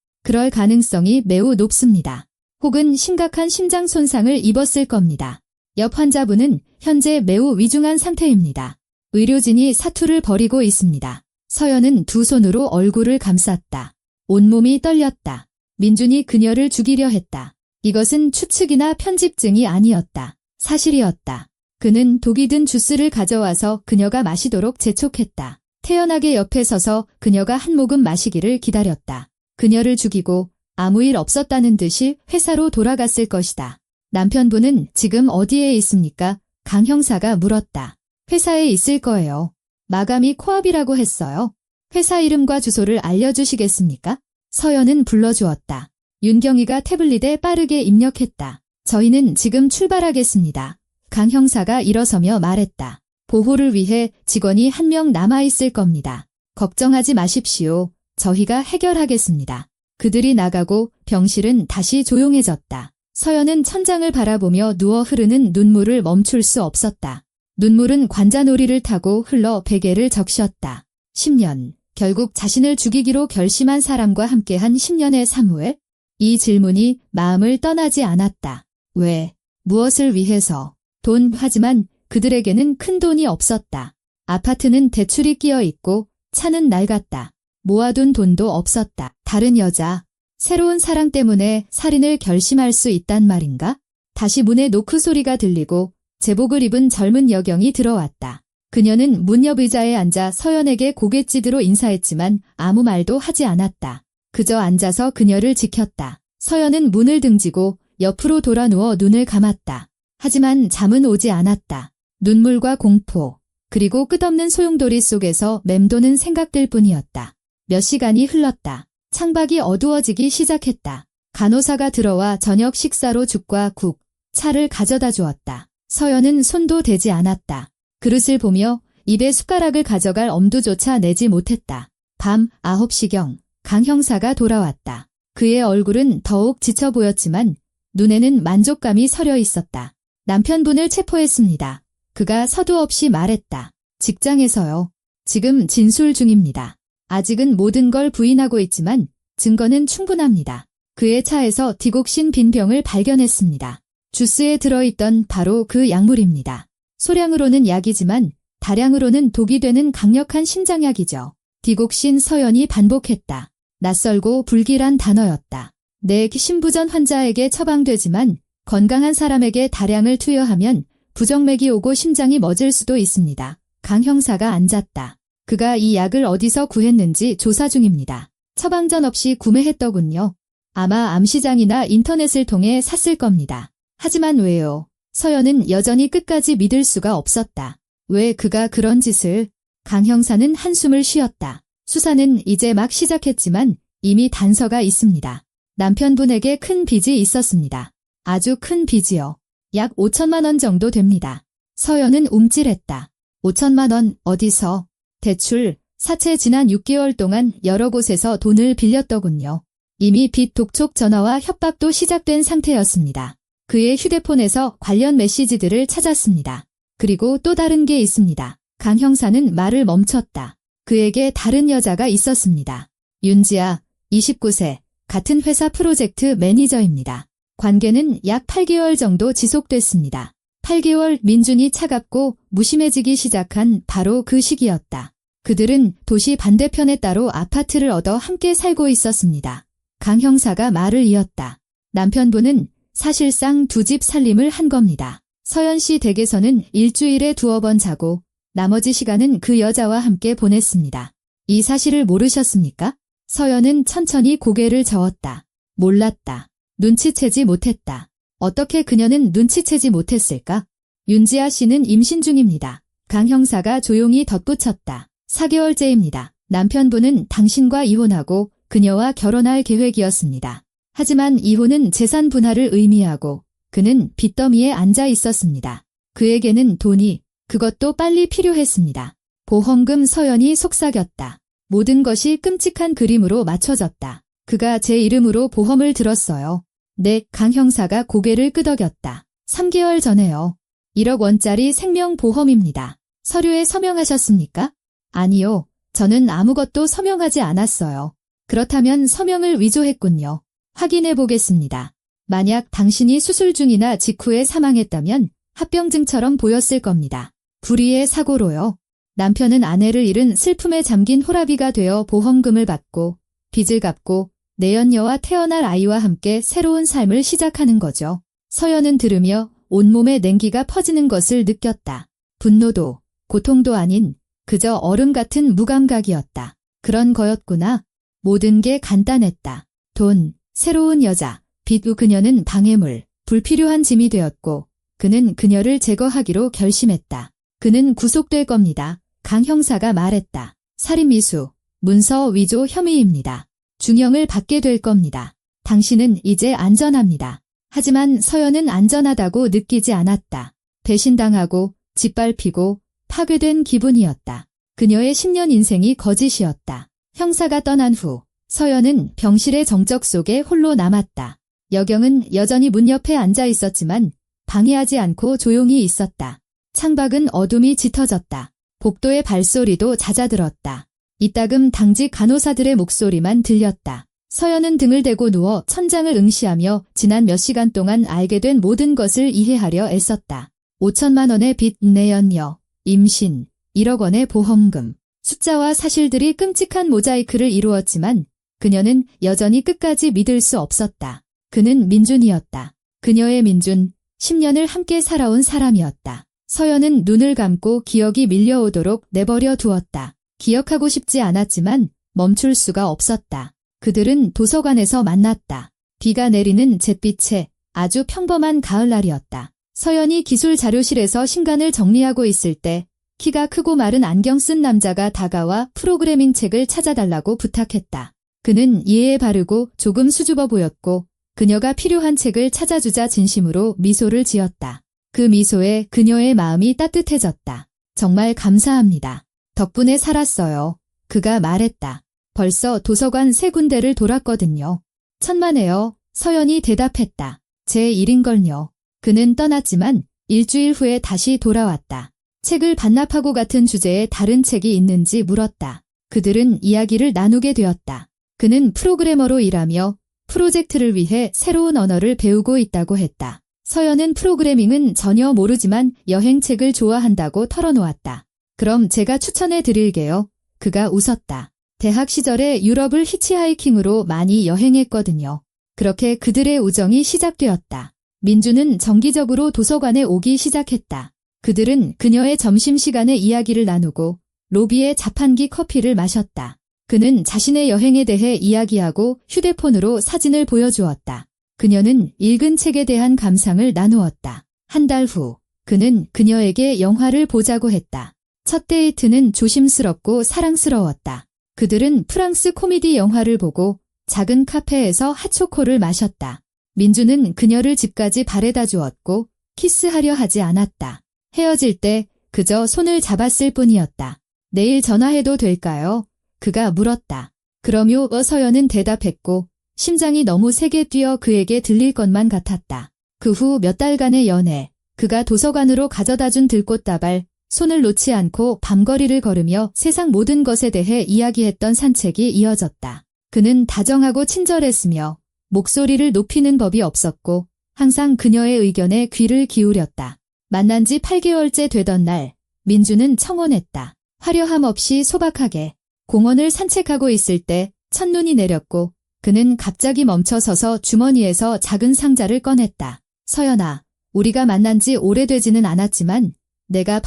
그럴 가능성이 매우 높습니다. 혹은 심각한 심장 손상을 입었을 겁니다. 옆 환자분은 현재 매우 위중한 상태입니다. 의료진이 사투를 벌이고 있습니다. 서연은 두 손으로 얼굴을 감쌌다. 온몸이 떨렸다. 민준이 그녀를 죽이려 했다. 이것은 추측이나 편집증이 아니었다. 사실이었다. 그는 독이 든 주스를 가져와서 그녀가 마시도록 재촉했다. 태연하게 옆에 서서 그녀가 한 모금 마시기를 기다렸다. 그녀를 죽이고 아무 일 없었다는 듯이 회사로 돌아갔을 것이다. 남편분은 지금 어디에 있습니까? 강 형사가 물었다. 회사에 있을 거예요. 마감이 코앞이라고 했어요. 회사 이름과 주소를 알려주시겠습니까? 서연은 불러주었다. 윤경희가 태블릿에 빠르게 입력했다. 저희는 지금 출발하겠습니다. 강 형사가 일어서며 말했다. 보호를 위해 직원이 한 명 남아있을 겁니다. 걱정하지 마십시오. 저희가 해결하겠습니다. 그들이 나가고 병실은 다시 조용해졌다. 서연은 천장을 바라보며 누워 흐르는 눈물을 멈출 수 없었다. 눈물은 관자놀이를 타고 흘러 베개를 적셨다. 10년, 결국 자신을 죽이기로 결심한 사람과 함께한 10년의 사무엘? 이 질문이 마음을 떠나지 않았다. 왜? 무엇을 위해서? 돈, 하지만 그들에게는 큰 돈이 없었다. 아파트는 대출이 끼어 있고 차는 낡았다. 모아둔 돈도 없었다. 다른 여자, 새로운 사랑 때문에 살인을 결심할 수 있단 말인가? 다시 문에 노크 소리가 들리고 제복을 입은 젊은 여경이 들어왔다. 그녀는 문 옆 의자에 앉아 서연에게 고갯짓으로 인사했지만 아무 말도 하지 않았다. 그저 앉아서 그녀를 지켰다. 서연은 문을 등지고 옆으로 돌아 누워 눈을 감았다. 하지만 잠은 오지 않았다. 눈물과 공포, 그리고 끝없는 소용돌이 속에서 맴도는 생각들 뿐이었다. 몇 시간이 흘렀다. 창밖이 어두워지기 시작했다. 간호사가 들어와 저녁 식사로 죽과 국, 차를 가져다 주었다. 서연은 손도 대지 않았다. 그릇을 보며 입에 숟가락을 가져갈 엄두조차 내지 못했다. 밤 9시경 강 형사가 돌아왔다. 그의 얼굴은 더욱 지쳐 보였지만 눈에는 만족감이 서려 있었다. 남편분을 체포했습니다. 그가 서두 없이 말했다. 직장에서요. 지금 진술 중입니다. 아직은 모든 걸 부인하고 있지만 증거는 충분합니다. 그의 차에서 디곡신 빈 병을 발견했습니다. 주스에 들어있던 바로 그 약물입니다. 소량으로는 약이지만 다량으로는 독이 되는 강력한 심장약이죠. 디곡신. 서연이 반복했다. 낯설고 불길한 단어였다. 내 심부전 환자에게 처방되지만 건강한 사람에게 다량을 투여하면 부정맥이 오고 심장이 멎을 수도 있습니다. 강 형사가 앉았다. 그가 이 약을 어디서 구했는지 조사 중입니다. 처방전 없이 구매했더군요. 아마 암시장이나 인터넷을 통해 샀을 겁니다. 하지만 왜요? 서연은 여전히 끝까지 믿을 수가 없었다. 왜 그가 그런 짓을? 강 형사는 한숨을 쉬었다. 수사는 이제 막 시작했지만 이미 단서가 있습니다. 남편분에게 큰 빚이 있었습니다. 아주 큰 빚이요. 약 5천만 원 정도 됩니다. 서연은 움찔했다. 5천만 원 어디서? 대출, 사채. 지난 6개월 동안 여러 곳에서 돈을 빌렸더군요. 이미 빚 독촉 전화와 협박도 시작된 상태였습니다. 그의 휴대폰에서 관련 메시지들을 찾았습니다. 그리고 또 다른 게 있습니다. 강 형사는 말을 멈췄다. 그에게 다른 여자가 있었습니다. 윤지아, 29세, 같은 회사 프로젝트 매니저입니다. 관계는 약 8개월 정도 지속됐습니다. 8개월. 민준이 차갑고 무심해지기 시작한 바로 그 시기였다. 그들은 도시 반대편에 따로 아파트를 얻어 함께 살고 있었습니다. 강 형사가 말을 이었다. 남편분은 사실상 두 집 살림을 한 겁니다. 서연 씨 댁에서는 일주일에 2번 자고 나머지 시간은 그 여자와 함께 보냈습니다. 이 사실을 모르셨습니까? 서연은 천천히 고개를 저었다. 몰랐다. 눈치채지 못했다. 어떻게 그녀는 눈치채지 못했을까? 윤지아 씨는 임신 중입니다. 강 형사가 조용히 덧붙였다. 4개월째입니다. 남편분은 당신과 이혼하고 그녀와 결혼할 계획이었습니다. 하지만 이혼은 재산 분할을 의미하고 그는 빚더미에 앉아 있었습니다. 그에게는 돈이 그것도 빨리 필요했습니다. 보험금. 서연이 속삭였다. 모든 것이 끔찍한 그림으로 맞춰졌다. 그가 제 이름으로 보험을 들었어요. 네. 강 형사가 고개를 끄덕였다. 3개월 전에요. 1억 원짜리 생명보험입니다. 서류에 서명하셨습니까? 아니요. 저는 아무것도 서명하지 않았어요. 그렇다면 서명을 위조했군요. 확인해 보겠습니다. 만약 당신이 수술 중이나 직후에 사망했다면 합병증처럼 보였을 겁니다. 불의의 사고로요. 남편은 아내를 잃은 슬픔에 잠긴 호라비가 되어 보험금을 받고 빚을 갚고 내연녀와 태어날 아이와 함께 새로운 삶을 시작하는 거죠. 서연은 들으며 온몸에 냉기가 퍼지는 것을 느꼈다. 분노도 고통도 아닌 그저 얼음 같은 무감각이었다. 그런 거였구나. 모든 게 간단했다. 돈, 새로운 여자, 빚 후 그녀는 방해물, 불필요한 짐이 되었고 그는 그녀를 제거하기로 결심했다. 그는 구속될 겁니다. 강 형사가 말했다. 살인미수, 문서 위조 혐의입니다. 중형을 받게 될 겁니다. 당신은 이제 안전합니다. 하지만 서연은 안전하다고 느끼지 않았다. 배신당하고 짓밟히고 파괴된 기분이었다. 그녀의 10년 인생이 거짓이었다. 형사가 떠난 후 서연은 병실의 정적 속에 홀로 남았다. 여경은 여전히 문 옆에 앉아 있었지만 방해하지 않고 조용히 있었다. 창밖은 어둠이 짙어졌다. 복도의 발소리도 잦아들었다. 이따금 당직 간호사들의 목소리만 들렸다. 서연은 등을 대고 누워 천장을 응시하며 지난 몇 시간 동안 알게 된 모든 것을 이해하려 애썼다. 5천만 원의 빚, 내연녀, 임신, 1억 원의 보험금. 숫자와 사실들이 끔찍한 모자이크를 이루었지만 그녀는 여전히 끝까지 믿을 수 없었다. 그는 민준이었다. 그녀의 민준, 10년을 함께 살아온 사람이었다. 서연은 눈을 감고 기억이 밀려오도록 내버려 두었다. 기억하고 싶지 않았지만 멈출 수가 없었다. 그들은 도서관에서 만났다. 비가 내리는 잿빛에 아주 평범한 가을날이었다. 서연이 기술 자료실에서 신간을 정리하고 있을 때 키가 크고 마른 안경 쓴 남자가 다가와 프로그래밍 책을 찾아달라고 부탁했다. 그는 이해에 바르고 조금 수줍어 보였고 그녀가 필요한 책을 찾아주자 진심으로 미소를 지었다. 그 미소에 그녀의 마음이 따뜻해졌다. 정말 감사합니다. 덕분에 살았어요. 그가 말했다. 벌써 도서관 3군데를 돌았거든요. 천만에요. 서연이 대답했다. 제 일인걸요. 그는 떠났지만 일주일 후에 다시 돌아왔다. 책을 반납하고 같은 주제의 다른 책이 있는지 물었다. 그들은 이야기를 나누게 되었다. 그는 프로그래머로 일하며 프로젝트를 위해 새로운 언어를 배우고 있다고 했다. 서연은 프로그래밍은 전혀 모르지만 여행책을 좋아한다고 털어놓았다. 그럼 제가 추천해 드릴게요. 그가 웃었다. 대학 시절에 유럽을 히치하이킹으로 많이 여행했거든요. 그렇게 그들의 우정이 시작되었다. 민주는 정기적으로 도서관에 오기 시작했다. 그들은 그녀의 점심시간에 이야기를 나누고 로비에 자판기 커피를 마셨다. 그는 자신의 여행에 대해 이야기하고 휴대폰으로 사진을 보여주었다. 그녀는 읽은 책에 대한 감상을 나누었다. 한 달 후, 그는 그녀에게 영화를 보자고 했다. 첫 데이트는 조심스럽고 사랑스러웠다. 그들은 프랑스 코미디 영화를 보고 작은 카페에서 핫초코를 마셨다. 민주는 그녀를 집까지 바래다 주었고 키스하려 하지 않았다. 헤어질 때 그저 손을 잡았을 뿐이었다. 내일 전화해도 될까요? 그가 물었다. 그럼요. 서연은 대답했고 심장이 너무 세게 뛰어 그에게 들릴 것만 같았다. 그 후 몇 달간의 연애, 그가 도서관으로 가져다준 들꽃다발, 손을 놓지 않고 밤거리를 걸으며 세상 모든 것에 대해 이야기했던 산책이 이어졌다. 그는 다정하고 친절했으며 목소리를 높이는 법이 없었고 항상 그녀의 의견에 귀를 기울였다. 만난 지 8개월째 되던 날, 민주는 청혼했다. 화려함 없이 소박하게 공원을 산책하고 있을 때 첫눈이 내렸고 그는 갑자기 멈춰서서 주머니에서 작은 상자를 꺼냈다. 서연아, 우리가 만난 지 오래되지는 않았지만 내가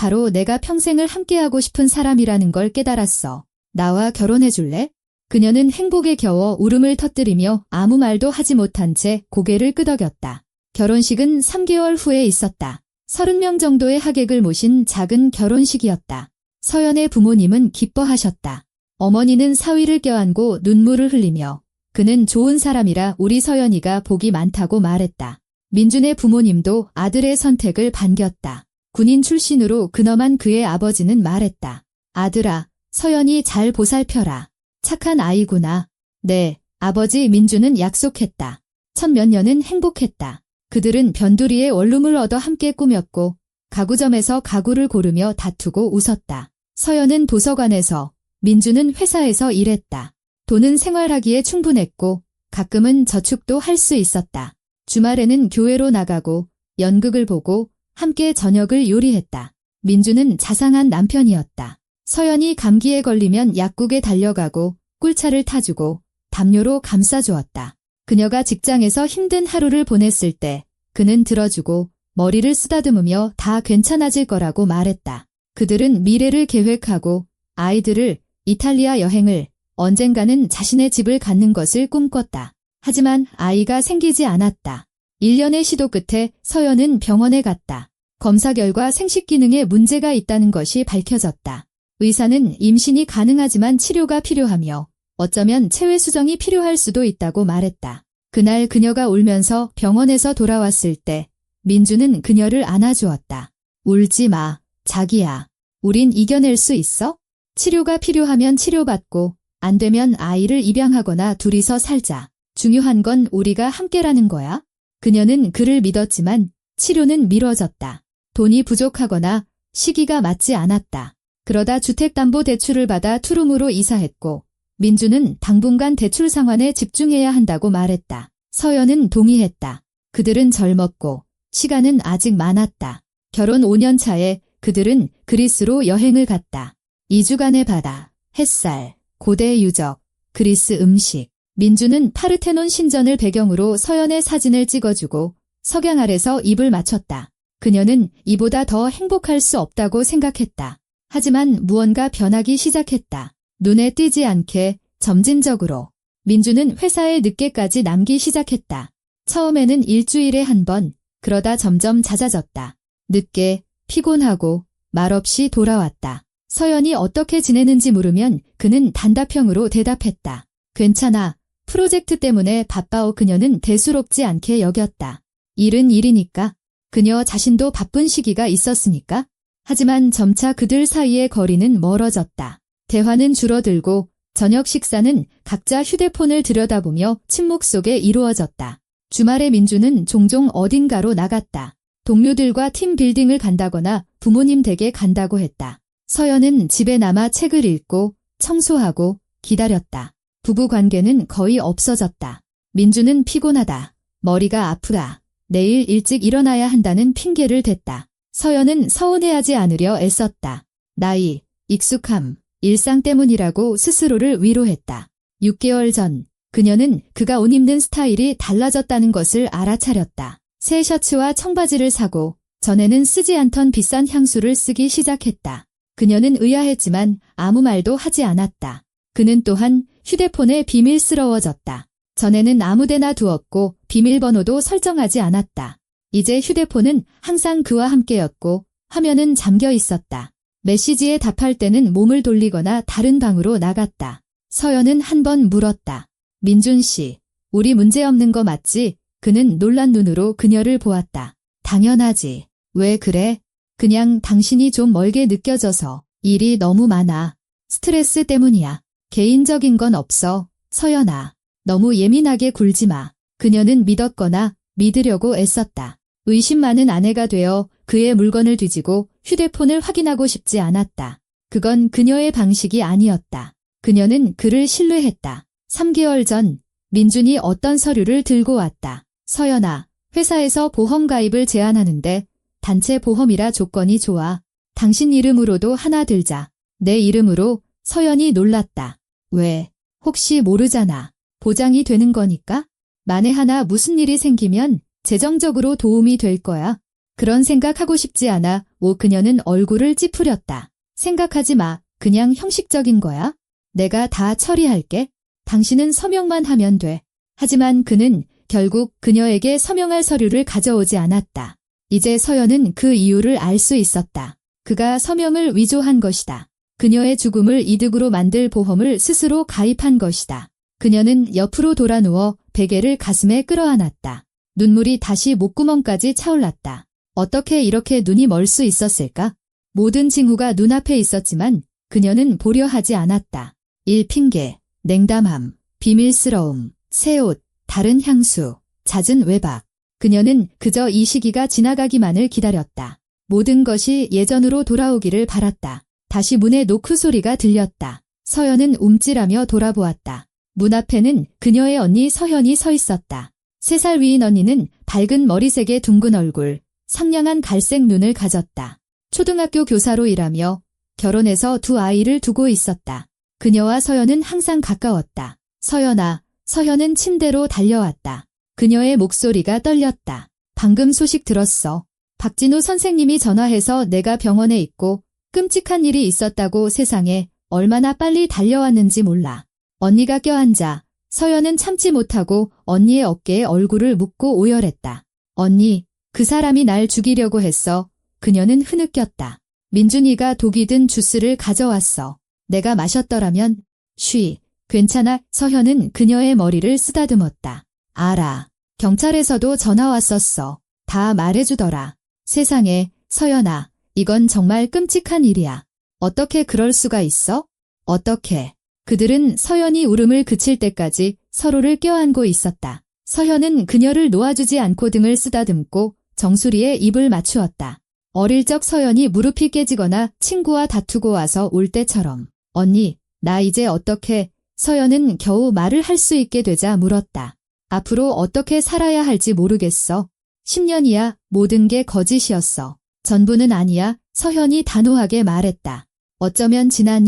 평생을 함께하고 싶은 사람이라는 걸 깨달았어. 나와 결혼해줄래? 그녀는 행복에 겨워 울음을 터뜨리며 아무 말도 하지 못한 채 고개를 끄덕였다. 결혼식은 3개월 후에 있었다. 30명 정도의 하객을 모신 작은 결혼식이었다. 서연의 부모님은 기뻐하셨다. 어머니는 사위를 껴안고 눈물을 흘리며 그는 좋은 사람이라 우리 서연이가 복이 많다고 말했다. 민준의 부모님도 아들의 선택을 반겼다. 군인 출신으로 근엄한 그의 아버지는 말했다. 아들아, 서연이 잘 보살펴라. 착한 아이구나. 네, 아버지. 민주는 약속했다. 첫 몇 년은 행복했다. 그들은 변두리에 원룸을 얻어 함께 꾸몄고 가구점에서 가구를 고르며 다투고 웃었다. 서연은 도서관에서, 민주는 회사에서 일했다. 돈은 생활하기에 충분했고 가끔은 저축도 할 수 있었다. 주말에는 교회로 나가고 연극을 보고 함께 저녁을 요리했다. 민주는 자상한 남편이었다. 서연이 감기에 걸리면 약국에 달려가고 꿀차를 타주고 담요로 감싸주었다. 그녀가 직장에서 힘든 하루를 보냈을 때 그는 들어주고 머리를 쓰다듬으며 다 괜찮아질 거라고 말했다. 그들은 미래를 계획하고 아이들을, 이탈리아 여행을, 언젠가는 자신의 집을 갖는 것을 꿈꿨다. 하지만 아이가 생기지 않았다. 1년의 시도 끝에 서연은 병원에 갔다. 검사 결과 생식 기능에 문제가 있다는 것이 밝혀졌다. 의사는 임신이 가능하지만 치료가 필요하며 어쩌면 체외 수정이 필요할 수도 있다고 말했다. 그날 그녀가 울면서 병원에서 돌아왔을 때 민주는 그녀를 안아주었다. 울지 마, 자기야. 우린 이겨낼 수 있어? 치료가 필요하면 치료받고 안 되면 아이를 입양하거나 둘이서 살자. 중요한 건 우리가 함께라는 거야. 그녀는 그를 믿었지만 치료는 미뤄졌다. 돈이 부족하거나 시기가 맞지 않았다. 그러다 주택담보대출을 받아 투룸으로 이사했고 민주는 당분간 대출 상환에 집중해야 한다고 말했다. 서연은 동의했다. 그들은 젊었고 시간은 아직 많았다. 결혼 5년 차에 그들은 그리스로 여행을 갔다. 2주간의 바다, 햇살, 고대 유적, 그리스 음식. 민주는 파르테논 신전을 배경으로 서연의 사진을 찍어주고 석양 아래서 입을 맞췄다. 그녀는 이보다 더 행복할 수 없다고 생각했다. 하지만 무언가 변하기 시작했다. 눈에 띄지 않게 점진적으로. 민주는 회사에 늦게까지 남기 시작했다. 처음에는 일주일에 한 번, 그러다 점점 잦아졌다. 늦게, 피곤하고 말없이 돌아왔다. 서연이 어떻게 지내는지 물으면 그는 단답형으로 대답했다. 괜찮아. 프로젝트 때문에 바빠오. 그녀는 대수롭지 않게 여겼다. 일은 일이니까. 그녀 자신도 바쁜 시기가 있었으니까. 하지만 점차 그들 사이의 거리는 멀어졌다. 대화는 줄어들고 저녁 식사는 각자 휴대폰을 들여다보며 침묵 속에 이루어졌다. 주말에 민주는 종종 어딘가로 나갔다. 동료들과 팀 빌딩을 간다거나 부모님 댁에 간다고 했다. 서연은 집에 남아 책을 읽고 청소하고 기다렸다. 부부 관계는 거의 없어졌다. 민주는 피곤하다. 머리가 아프다. 내일 일찍 일어나야 한다는 핑계를 댔다. 서연은 서운해하지 않으려 애썼다. 나이, 익숙함, 일상 때문이라고 스스로를 위로했다. 6개월 전 그녀는 그가 옷 입는 스타일이 달라졌다는 것을 알아차렸다. 새 셔츠와 청바지를 사고 전에는 쓰지 않던 비싼 향수를 쓰기 시작했다. 그녀는 의아했지만 아무 말도 하지 않았다. 그는 또한 휴대폰에 비밀스러워졌다. 전에는 아무데나 두었고 비밀번호도 설정하지 않았다. 이제 휴대폰은 항상 그와 함께였고 화면은 잠겨 있었다. 메시지에 답할 때는 몸을 돌리거나 다른 방으로 나갔다. 서연은 한 번 물었다. 민준 씨, 우리 문제없는 거 맞지? 그는 놀란 눈으로 그녀를 보았다. 당연하지. 왜 그래? 그냥 당신이 좀 멀게 느껴져서. 일이 너무 많아. 스트레스 때문이야. 개인적인 건 없어. 서연아, 너무 예민하게 굴지 마. 그녀는 믿었거나 믿으려고 애썼다. 의심 많은 아내가 되어 그의 물건을 뒤지고 휴대폰을 확인하고 싶지 않았다. 그건 그녀의 방식이 아니었다. 그녀는 그를 신뢰했다. 3개월 전 민준이 어떤 서류를 들고 왔다. 서연아, 회사에서 보험 가입을 제안하는데 단체 보험이라 조건이 좋아. 당신 이름으로도 하나 들자. 내 이름으로. 서연이 놀랐다. 왜? 혹시 모르잖아. 보장이 되는 거니까? 만에 하나 무슨 일이 생기면 재정적으로 도움이 될 거야. 그런 생각하고 싶지 않아. 그녀는 얼굴을 찌푸렸다. 생각하지 마. 그냥 형식적인 거야. 내가 다 처리할게. 당신은 서명만 하면 돼. 하지만 그는 결국 그녀에게 서명할 서류를 가져오지 않았다. 이제 서연은 그 이유를 알 수 있었다. 그가 서명을 위조한 것이다. 그녀의 죽음을 이득으로 만들 보험을 스스로 가입한 것이다. 그녀는 옆으로 돌아 누워 베개를 가슴에 끌어안았다. 눈물이 다시 목구멍까지 차올랐다. 어떻게 이렇게 눈이 멀 수 있었을까? 모든 징후가 눈앞에 있었지만 그녀는 보려 하지 않았다. 일핑계, 냉담함, 비밀스러움, 새 옷, 다른 향수, 잦은 외박. 그녀는 그저 이 시기가 지나가기만을 기다렸다. 모든 것이 예전으로 돌아오기를 바랐다. 다시 문에 노크 소리가 들렸다. 서연은 움찔하며 돌아보았다. 문 앞에는 그녀의 언니 서현이 서 있었다. 3살 위인 언니는 밝은 머리색의 둥근 얼굴, 상냥한 갈색 눈을 가졌다. 초등학교 교사로 일하며 결혼해서 2 아이를 두고 있었다. 그녀와 서연은 항상 가까웠다. 서연아, 서현은 침대로 달려왔다. 그녀의 목소리가 떨렸다. 방금 소식 들었어. 박진우 선생님이 전화해서 내가 병원에 있고 끔찍한 일이 있었다고. 세상에 얼마나 빨리 달려왔는지 몰라. 언니가 껴앉아 서연은 참지 못하고 언니의 어깨에 얼굴을 묻고 오열했다. 언니, 그 사람이 날 죽이려고 했어. 그녀는 흐느꼈다. 민준이가 독이 든 주스를 가져왔어. 내가 마셨더라면. 쉬, 괜찮아. 서현은 그녀의 머리를 쓰다듬었다. 알아. 경찰에서도 전화 왔었어. 다 말해주더라. 세상에, 서연아, 이건 정말 끔찍한 일이야. 어떻게 그럴 수가 있어? 어떻게? 그들은 서연이 울음을 그칠 때까지 서로를 껴안고 있었다. 서현은 그녀를 놓아주지 않고 등을 쓰다듬고 정수리에 입을 맞추었다. 어릴 적 서연이 무릎이 깨지거나 친구와 다투고 와서 울 때처럼. 언니, 나 이제 어떻게? 서연은 겨우 말을 할 수 있게 되자 물었다. 앞으로 어떻게 살아야 할지 모르겠어. 10년이야 모든 게 거짓이었어. 전부는 아니야. 서현이 단호하게 말했다. 어쩌면 지난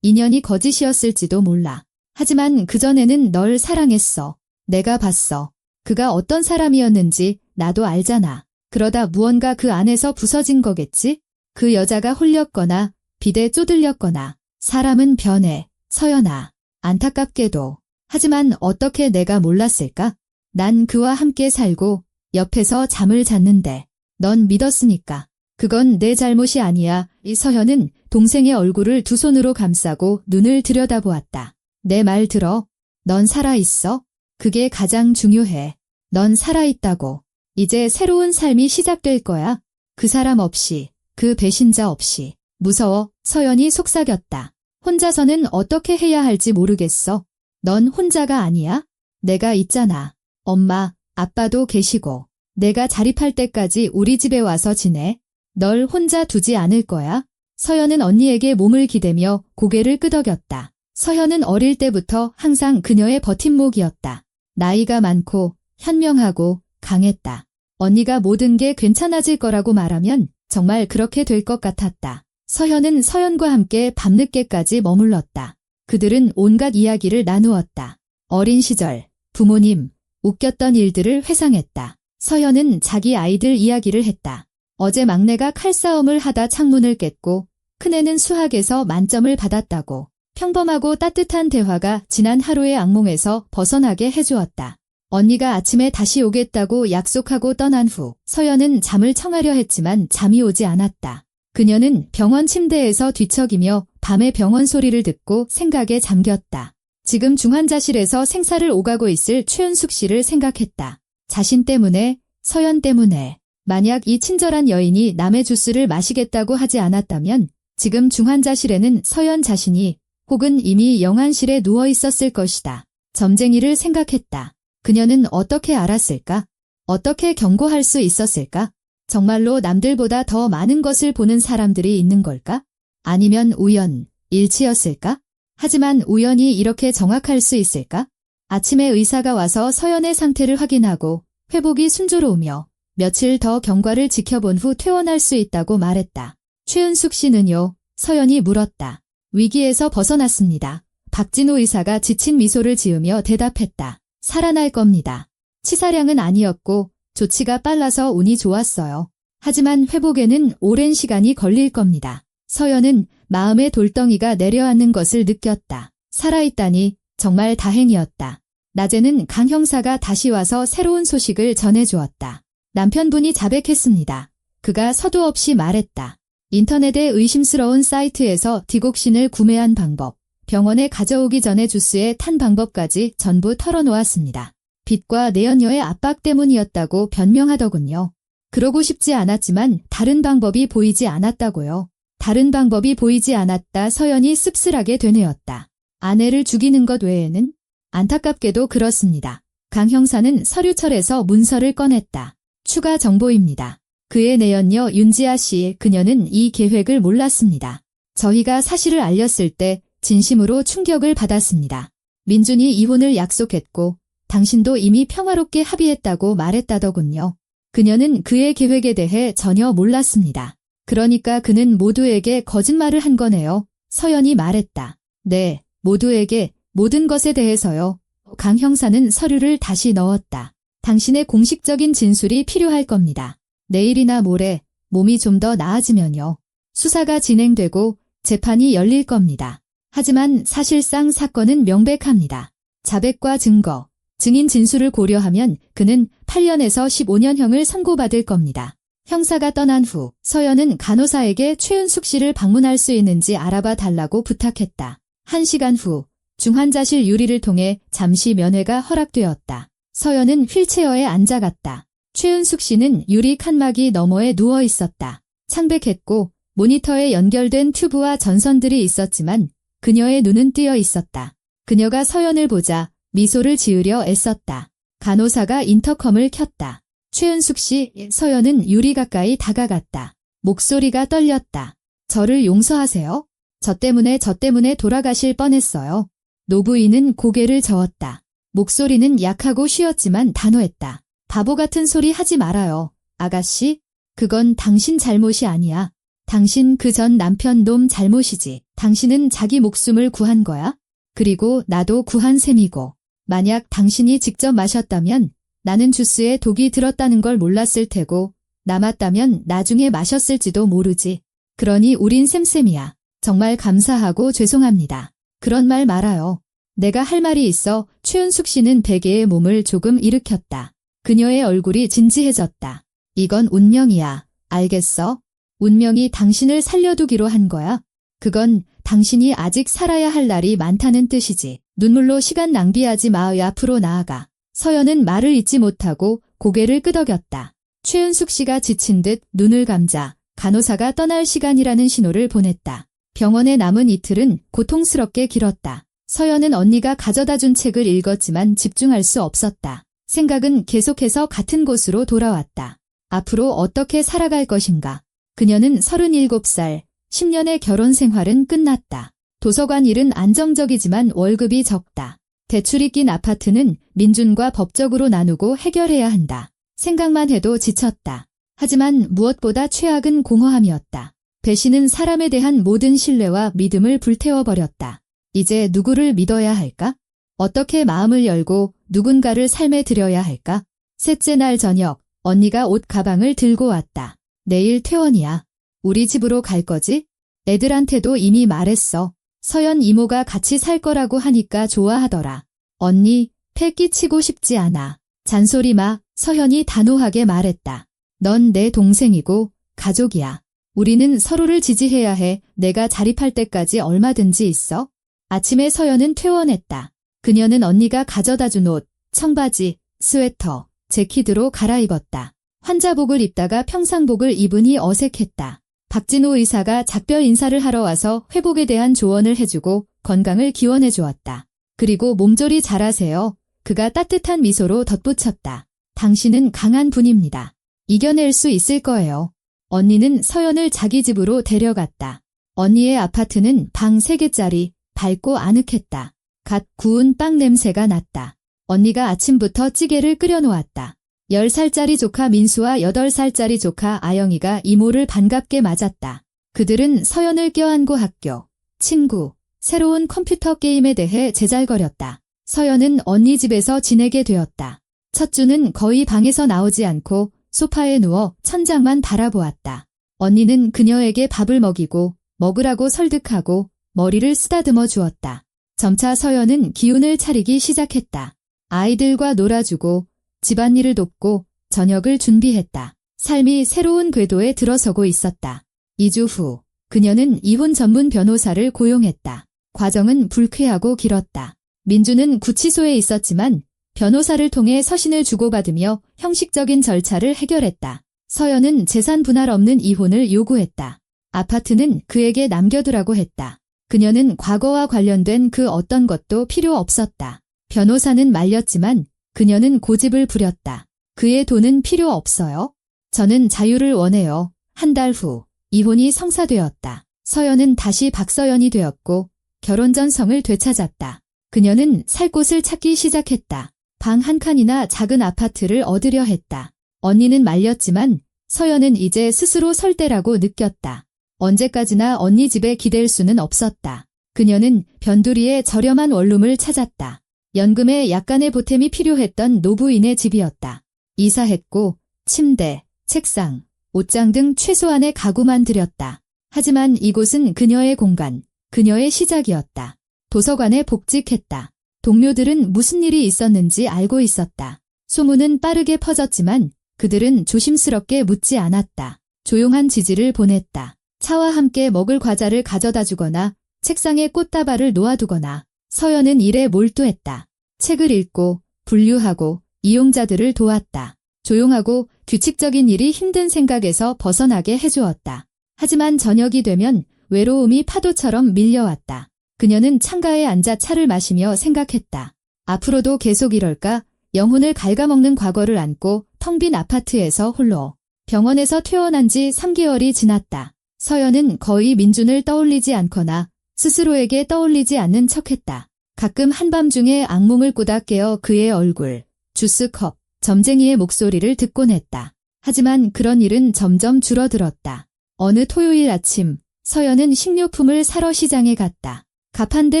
2년이 거짓이었을지도 몰라. 하지만 그전에는 널 사랑했어. 내가 봤어. 그가 어떤 사람이었는지 나도 알잖아. 그러다 무언가 그 안에서 부서진 거겠지? 그 여자가 홀렸거나 비대 쪼들렸거나. 사람은 변해. 서연아. 안타깝게도. 하지만 어떻게 내가 몰랐을까? 난 그와 함께 살고 옆에서 잠을 잤는데 넌 믿었으니까. 그건 내 잘못이 아니야. 이 서현은 동생의 얼굴을 2 손으로 감싸고 눈을 들여다보았다. 내 말 들어. 넌 살아있어. 그게 가장 중요해. 넌 살아있다고. 이제 새로운 삶이 시작될 거야. 그 사람 없이, 그 배신자 없이. 무서워. 서연이 속삭였다. 혼자서는 어떻게 해야 할지 모르겠어. 넌 혼자가 아니야? 내가 있잖아. 엄마, 아빠도 계시고. 내가 자립할 때까지 우리 집에 와서 지내. 널 혼자 두지 않을 거야. 서연은 언니에게 몸을 기대며 고개를 끄덕였다. 서연은 어릴 때부터 항상 그녀의 버팀목이었다. 나이가 많고 현명하고 강했다. 언니가 모든 게 괜찮아질 거라고 말하면 정말 그렇게 될 것 같았다. 서현은 서연과 함께 밤늦게까지 머물렀다. 그들은 온갖 이야기를 나누었다. 어린 시절, 부모님, 웃겼던 일들을 회상했다. 서현은 자기 아이들 이야기를 했다. 어제 막내가 칼싸움을 하다 창문을 깼고 큰애는 수학에서 만점을 받았다고. 평범하고 따뜻한 대화가 지난 하루의 악몽에서 벗어나게 해주었다. 언니가 아침에 다시 오겠다고 약속하고 떠난 후 서연은 잠을 청하려 했지만 잠이 오지 않았다. 그녀는 병원 침대에서 뒤척이며 밤의 병원 소리를 듣고 생각에 잠겼다. 지금 중환자실에서 생사를 오가고 있을 최은숙 씨를 생각했다. 자신 때문에, 서연 때문에. 만약 이 친절한 여인이 남의 주스를 마시겠다고 하지 않았다면 지금 중환자실에는 서연 자신이 혹은 이미 영안실에 누워 있었을 것이다. 점쟁이를 생각했다. 그녀는 어떻게 알았을까? 어떻게 경고할 수 있었을까? 정말로 남들보다 더 많은 것을 보는 사람들이 있는 걸까? 아니면 우연, 일치였을까? 하지만 우연이 이렇게 정확할 수 있을까? 아침에 의사가 와서 서연의 상태를 확인하고 회복이 순조로우며 며칠 더 경과를 지켜본 후 퇴원할 수 있다고 말했다. 최은숙 씨는요? 서연이 물었다. 위기에서 벗어났습니다. 박진우 의사가 지친 미소를 지으며 대답했다. 살아날 겁니다. 치사량은 아니었고 조치가 빨라서 운이 좋았어요. 하지만 회복에는 오랜 시간이 걸릴 겁니다. 서연은 마음의 돌덩이가 내려앉는 것을 느꼈다. 살아있다니 정말 다행이었다. 낮에는 강 형사가 다시 와서 새로운 소식을 전해주었다. 남편분이 자백했습니다. 그가 서두 없이 말했다. 인터넷에 의심스러운 사이트에서 디곡신을 구매한 방법, 병원에 가져오기 전에 주스에 탄 방법까지 전부 털어놓았습니다. 빚과 내연녀의 압박 때문이었다고 변명하더군요. 그러고 싶지 않았지만 다른 방법이 보이지 않았다고요. 다른 방법이 보이지 않았다. 서연이 씁쓸하게 되뇌었다. 아내를 죽이는 것 외에는? 안타깝게도 그렇습니다. 강 형사는 서류철에서 문서를 꺼냈다. 추가 정보입니다. 그의 내연녀 윤지아 씨, 그녀는 이 계획을 몰랐습니다. 저희가 사실을 알렸을 때 진심으로 충격을 받았습니다. 민준이 이혼을 약속했고 당신도 이미 평화롭게 합의했다고 말했다더군요. 그녀는 그의 계획에 대해 전혀 몰랐습니다. 그러니까 그는 모두에게 거짓말을 한 거네요. 서연이 말했다. 네, 모두에게, 모든 것에 대해서요. 강 형사는 서류를 다시 넣었다. 당신의 공식적인 진술이 필요할 겁니다. 내일이나 모레 몸이 좀 더 나아지면요. 수사가 진행되고 재판이 열릴 겁니다. 하지만 사실상 사건은 명백합니다. 자백과 증거, 증인 진술을 고려하면 그는 8년에서 15년형을 선고받을 겁니다. 형사가 떠난 후 서연은 간호사에게 최은숙 씨를 방문할 수 있는지 알아봐 달라고 부탁했다. 1시간 후 중환자실 유리를 통해 잠시 면회가 허락되었다. 서연은 휠체어에 앉아갔다. 최은숙 씨는 유리 칸막이 너머에 누워 있었다. 창백했고 모니터에 연결된 튜브와 전선들이 있었지만 그녀의 눈은 뜨여 있었다. 그녀가 서연을 보자 미소를 지으려 애썼다. 간호사가 인터컴을 켰다. 최은숙 씨, 서연은 유리 가까이 다가갔다. 목소리가 떨렸다. 저를 용서하세요. 저 때문에 돌아가실 뻔했어요. 노부인은 고개를 저었다. 목소리는 약하고 쉬었지만 단호했다. 바보 같은 소리 하지 말아요. 아가씨, 그건 당신 잘못이 아니야. 당신 그 전 남편 놈 잘못이지. 당신은 자기 목숨을 구한 거야. 그리고 나도 구한 셈이고. 만약 당신이 직접 마셨다면 나는 주스에 독이 들었다는 걸 몰랐을 테고 남았다면 나중에 마셨을지도 모르지. 그러니 우린 쌤쌤이야. 정말 감사하고 죄송합니다. 그런 말 말아요. 내가 할 말이 있어. 최은숙 씨는 베개의 몸을 조금 일으켰다. 그녀의 얼굴이 진지해졌다. 이건 운명이야. 알겠어? 운명이 당신을 살려두기로 한 거야. 그건 당신이 아직 살아야 할 날이 많다는 뜻이지. 눈물로 시간 낭비하지 마의 앞으로 나아가. 서연은 말을 잇지 못하고 고개를 끄덕였다. 최은숙 씨가 지친 듯 눈을 감자 간호사가 떠날 시간이라는 신호를 보냈다. 병원에 남은 이틀은 고통스럽게 길었다. 서연은 언니가 가져다 준 책을 읽었지만 집중할 수 없었다. 생각은 계속해서 같은 곳으로 돌아왔다. 앞으로 어떻게 살아갈 것인가? 그녀는 37살, 10년의 결혼 생활은 끝났다. 도서관 일은 안정적이지만 월급이 적다. 대출이 낀 아파트는 민준과 법적으로 나누고 해결해야 한다. 생각만 해도 지쳤다. 하지만 무엇보다 최악은 공허함이었다. 배신은 사람에 대한 모든 신뢰와 믿음을 불태워버렸다. 이제 누구를 믿어야 할까? 어떻게 마음을 열고 누군가를 삶에 들여야 할까? 셋째 날 저녁, 언니가 옷 가방을 들고 왔다. 내일 퇴원이야. 우리 집으로 갈 거지? 애들한테도 이미 말했어. 서연 이모가 같이 살 거라고 하니까 좋아하더라. 언니, 패 끼치고 싶지 않아. 잔소리 마, 서연이 단호하게 말했다. 넌 내 동생이고 가족이야. 우리는 서로를 지지해야 해. 내가 자립할 때까지 얼마든지 있어. 아침에 서연은 퇴원했다. 그녀는 언니가 가져다 준 옷, 청바지, 스웨터, 재킷으로 갈아입었다. 환자복을 입다가 평상복을 입으니 어색했다. 박진호 의사가 작별 인사를 하러 와서 회복에 대한 조언을 해주고 건강을 기원해 주었다. 그리고 몸조리 잘하세요. 그가 따뜻한 미소로 덧붙였다. 당신은 강한 분입니다. 이겨낼 수 있을 거예요. 언니는 서연을 자기 집으로 데려갔다. 언니의 아파트는 방 3개짜리, 밝고 아늑했다. 갓 구운 빵 냄새가 났다. 언니가 아침부터 찌개를 끓여놓았다. 10살짜리 조카 민수와 8살짜리 조카 아영이가 이모를 반갑게 맞았다. 그들은 서연을 껴안고 학교, 친구, 새로운 컴퓨터 게임에 대해 제잘거렸다. 서연은 언니 집에서 지내게 되었다. 첫 주는 거의 방에서 나오지 않고 소파에 누워 천장만 바라보았다. 언니는 그녀에게 밥을 먹이고 먹으라고 설득하고 머리를 쓰다듬어 주었다. 점차 서연은 기운을 차리기 시작했다. 아이들과 놀아주고 집안일을 돕고 저녁을 준비했다. 삶이 새로운 궤도에 들어서고 있었다. 2주 후 그녀는 이혼 전문 변호사를 고용했다. 과정은 불쾌하고 길었다. 민주는 구치소에 있었지만 변호사를 통해 서신을 주고받으며 형식적인 절차를 해결했다. 서연은 재산 분할 없는 이혼을 요구했다. 아파트는 그에게 남겨두라고 했다. 그녀는 과거와 관련된 그 어떤 것도 필요 없었다. 변호사는 말렸지만 그녀는 고집을 부렸다. 그의 돈은 필요 없어요. 저는 자유를 원해요. 한 달 후 이혼이 성사되었다. 서연은 다시 박서연이 되었고 결혼 전 성을 되찾았다. 그녀는 살 곳을 찾기 시작했다. 방 한 칸이나 작은 아파트를 얻으려 했다. 언니는 말렸지만 서연은 이제 스스로 설 때라고 느꼈다. 언제까지나 언니 집에 기댈 수는 없었다. 그녀는 변두리에 저렴한 원룸을 찾았다. 연금에 약간의 보탬이 필요했던 노부인의 집이었다. 이사했고 침대, 책상, 옷장 등 최소한의 가구만 들였다. 하지만 이곳은 그녀의 공간, 그녀의 시작이었다. 도서관에 복직했다. 동료들은 무슨 일이 있었는지 알고 있었다. 소문은 빠르게 퍼졌지만 그들은 조심스럽게 묻지 않았다. 조용한 지지를 보냈다. 차와 함께 먹을 과자를 가져다 주거나 책상에 꽃다발을 놓아두거나 서연은 일에 몰두했다. 책을 읽고 분류하고 이용자들을 도왔다. 조용하고 규칙적인 일이 힘든 생각에서 벗어나게 해주었다. 하지만 저녁이 되면 외로움이 파도처럼 밀려왔다. 그녀는 창가에 앉아 차를 마시며 생각했다. 앞으로도 계속 이럴까? 영혼을 갉아먹는 과거를 안고 텅 빈 아파트에서 홀로. 병원에서 퇴원한 지 3개월이 지났다. 서연은 거의 민준을 떠올리지 않거나 스스로에게 떠올리지 않는 척했다. 가끔 한밤중에 악몽을 꾸다 깨어 그의 얼굴, 주스컵, 점쟁이의 목소리를 듣곤 했다. 하지만 그런 일은 점점 줄어들었다. 어느 토요일 아침, 서연은 식료품을 사러 시장에 갔다. 가판대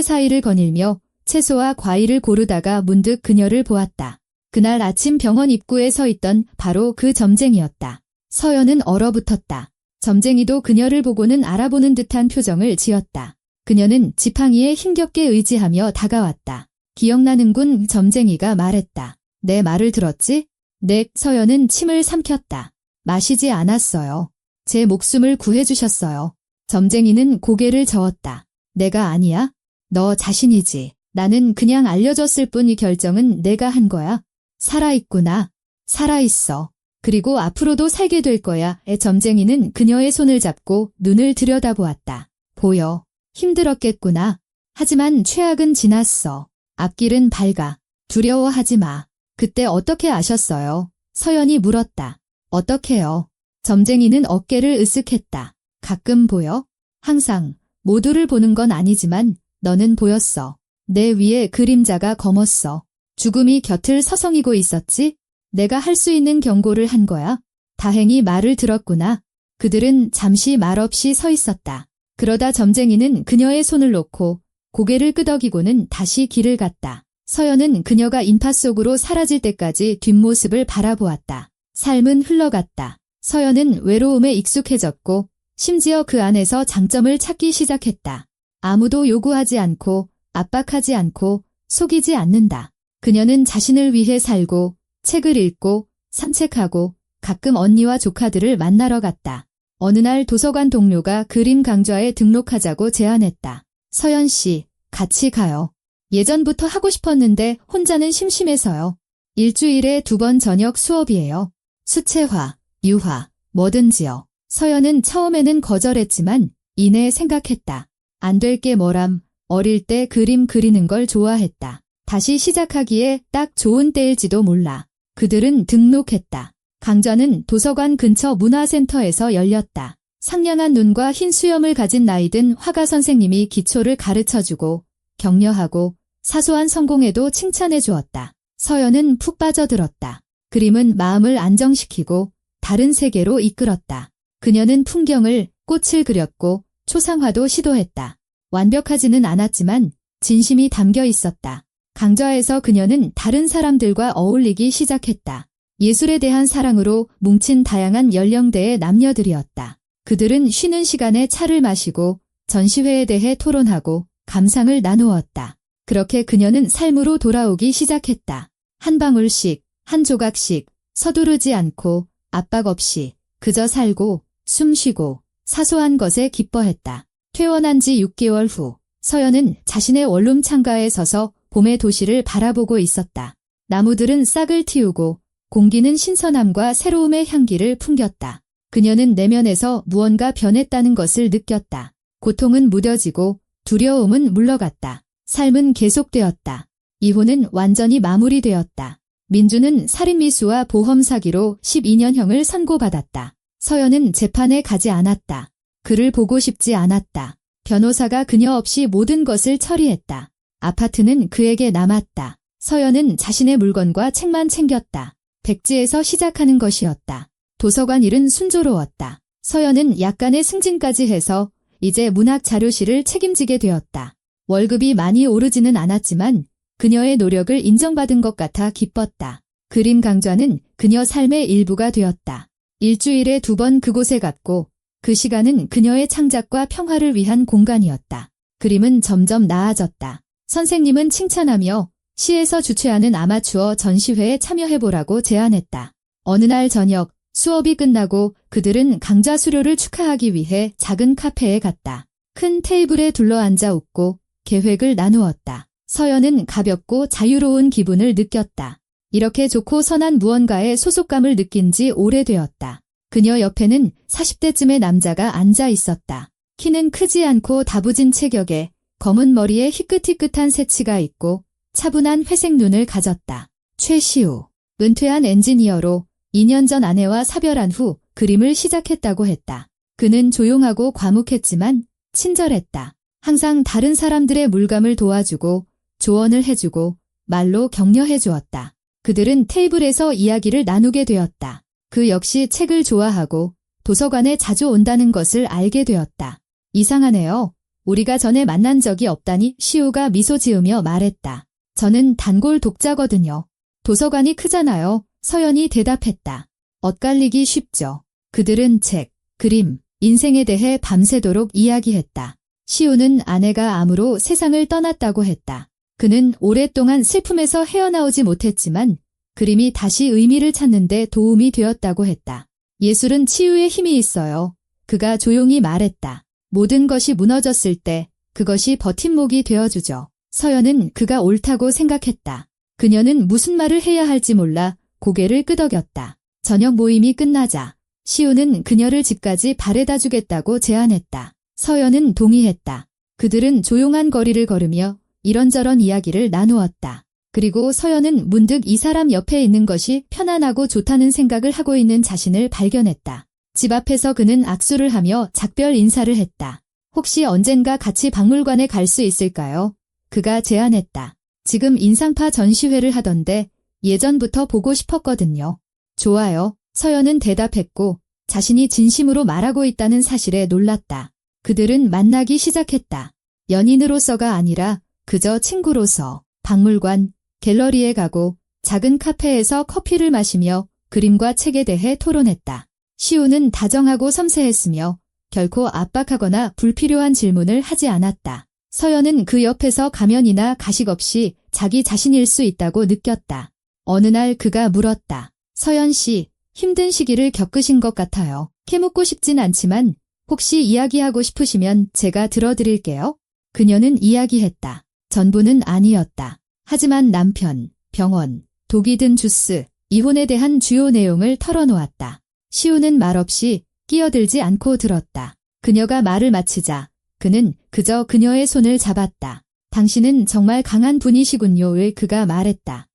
사이를 거닐며 채소와 과일을 고르다가 문득 그녀를 보았다. 그날 아침 병원 입구에 서 있던 바로 그 점쟁이였다. 서연은 얼어붙었다. 점쟁이도 그녀를 보고는 알아보는 듯한 표정을 지었다. 그녀는 지팡이에 힘겹게 의지하며 다가왔다. 기억나는군. 점쟁이가 말했다. 내 말을 들었지? 네. 서연은 침을 삼켰다. 마시지 않았어요. 제 목숨을 구해주셨어요. 점쟁이는 고개를 저었다. 내가 아니야? 너 자신이지. 나는 그냥 알려줬을 뿐. 이 결정은 내가 한 거야. 살아있구나. 살아있어. 그리고 앞으로도 살게 될 거야. 점쟁이는 그녀의 손을 잡고 눈을 들여다보았다. 보여. 힘들었겠구나. 하지만 최악은 지났어. 앞길은 밝아. 두려워하지 마. 그때 어떻게 아셨어요? 서연이 물었다. 어떻게요? 점쟁이는 어깨를 으쓱했다. 가끔 보여? 항상. 모두를 보는 건 아니지만 너는 보였어. 내 위에 그림자가 검었어. 죽음이 곁을 서성이고 있었지? 내가 할 수 있는 경고를 한 거야. 다행히 말을 들었구나. 그들은 잠시 말없이 서 있었다. 그러다 점쟁이는 그녀의 손을 놓고 고개를 끄덕이고는 다시 길을 갔다. 서연은 그녀가 인파 속으로 사라질 때까지 뒷모습을 바라보았다. 삶은 흘러갔다. 서연은 외로움에 익숙해졌고 심지어 그 안에서 장점을 찾기 시작했다. 아무도 요구하지 않고 압박하지 않고 속이지 않는다. 그녀는 자신을 위해 살고 책을 읽고 산책하고 가끔 언니와 조카들을 만나러 갔다. 어느 날 도서관 동료가 그림 강좌에 등록하자고 제안했다. 서연 씨, 같이 가요. 예전부터 하고 싶었는데 혼자는 심심해서요. 일주일에 2번 저녁 수업이에요. 수채화, 유화, 뭐든지요. 서연은 처음에는 거절했지만 이내 생각했다. 안 될 게 뭐람, 어릴 때 그림 그리는 걸 좋아했다. 다시 시작하기에 딱 좋은 때일지도 몰라. 그들은 등록했다. 강좌는 도서관 근처 문화센터에서 열렸다. 상냥한 눈과 흰 수염을 가진 나이든 화가 선생님이 기초를 가르쳐주고 격려하고 사소한 성공에도 칭찬해 주었다. 서연은 푹 빠져들었다. 그림은 마음을 안정시키고 다른 세계로 이끌었다. 그녀는 풍경을, 꽃을 그렸고 초상화도 시도했다. 완벽하지는 않았지만 진심이 담겨 있었다. 강좌에서 그녀는 다른 사람들과 어울리기 시작했다. 예술에 대한 사랑으로 뭉친 다양한 연령대의 남녀들이었다. 그들은 쉬는 시간에 차를 마시고 전시회에 대해 토론하고 감상을 나누었다. 그렇게 그녀는 삶으로 돌아오기 시작했다. 한 방울씩, 한 조각씩, 서두르지 않고 압박 없이 그저 살고 숨 쉬고 사소한 것에 기뻐했다. 퇴원한 지 6개월 후 서연은 자신의 원룸 창가에 서서 봄의 도시를 바라보고 있었다. 나무들은 싹을 틔우고 공기는 신선함과 새로움의 향기를 풍겼다. 그녀는 내면에서 무언가 변했다는 것을 느꼈다. 고통은 무뎌지고 두려움은 물러갔다. 삶은 계속되었다. 이혼은 완전히 마무리되었다. 민주는 살인미수와 보험 사기로 12년형을 선고받았다. 서연은 재판에 가지 않았다. 그를 보고 싶지 않았다. 변호사가 그녀 없이 모든 것을 처리했다. 아파트는 그에게 남았다. 서연은 자신의 물건과 책만 챙겼다. 백지에서 시작하는 것이었다. 도서관 일은 순조로웠다. 서연은 약간의 승진까지 해서 이제 문학 자료실을 책임지게 되었다. 월급이 많이 오르지는 않았지만 그녀의 노력을 인정받은 것 같아 기뻤다. 그림 강좌는 그녀 삶의 일부가 되었다. 일주일에 2번 그곳에 갔고 그 시간은 그녀의 창작과 평화를 위한 공간이었다. 그림은 점점 나아졌다. 선생님은 칭찬하며 시에서 주최하는 아마추어 전시회에 참여해보라고 제안했다. 어느 날 저녁 수업이 끝나고 그들은 강좌 수료를 축하하기 위해 작은 카페에 갔다. 큰 테이블에 둘러앉아 웃고 계획을 나누었다. 서연은 가볍고 자유로운 기분을 느꼈다. 이렇게 좋고 선한 무언가에 소속감을 느낀 지 오래되었다. 그녀 옆에는 40대쯤의 남자가 앉아 있었다. 키는 크지 않고 다부진 체격에 검은 머리에 희끗희끗한 새치가 있고 차분한 회색 눈을 가졌다. 최시우. 은퇴한 엔지니어로 2년 전 아내와 사별한 후 그림을 시작했다고 했다. 그는 조용하고 과묵했지만 친절했다. 항상 다른 사람들의 물감을 도와주고 조언을 해주고 말로 격려해 주었다. 그들은 테이블에서 이야기를 나누게 되었다. 그 역시 책을 좋아하고 도서관에 자주 온다는 것을 알게 되었다. 이상하네요. 우리가 전에 만난 적이 없다니 시우가 미소 지으며 말했다. 저는 단골 독자거든요. 도서관이 크잖아요. 서연이 대답했다. 엇갈리기 쉽죠. 그들은 책, 그림, 인생에 대해 밤새도록 이야기했다. 시우는 아내가 암으로 세상을 떠났다고 했다. 그는 오랫동안 슬픔에서 헤어나오지 못했지만 그림이 다시 의미를 찾는 데 도움이 되었다고 했다. 예술은 치유의 힘이 있어요. 그가 조용히 말했다. 모든 것이 무너졌을 때 그것이 버팀목이 되어주죠. 서연은 그가 옳다고 생각했다. 그녀는 무슨 말을 해야 할지 몰라 고개를 끄덕였다. 저녁 모임이 끝나자 시우는 그녀를 집까지 바래다 주겠다고 제안했다. 서연은 동의했다. 그들은 조용한 거리를 걸으며 이런저런 이야기를 나누었다. 그리고 서연은 문득 이 사람 옆에 있는 것이 편안하고 좋다는 생각을 하고 있는 자신을 발견했다. 집 앞에서 그는 악수를 하며 작별 인사를 했다. 혹시 언젠가 같이 박물관에 갈 수 있을까요? 그가 제안했다. 지금 인상파 전시회를 하던데 예전부터 보고 싶었거든요. 좋아요. 서연은 대답했고 자신이 진심으로 말하고 있다는 사실에 놀랐다. 그들은 만나기 시작했다. 연인으로서가 아니라 그저 친구로서 박물관, 갤러리에 가고 작은 카페에서 커피를 마시며 그림과 책에 대해 토론했다. 시우는 다정하고 섬세했으며 결코 압박하거나 불필요한 질문을 하지 않았다. 서연은 그 옆에서 가면이나 가식 없이 자기 자신일 수 있다고 느꼈다. 어느 날 그가 물었다. 서연 씨, 힘든 시기를 겪으신 것 같아요. 캐묻고 싶진 않지만 혹시 이야기하고 싶으시면 제가 들어드릴게요. 그녀는 이야기했다. 전부는 아니었다. 하지만 남편, 병원, 독이 든 주스, 이혼에 대한 주요 내용을 털어놓았다. 시우는 말없이 끼어들지 않고 들었다. 그녀가 말을 마치자 그는 그저 그녀의 손을 잡았다. 당신은 정말 강한 분이시군요를 그가 말했다.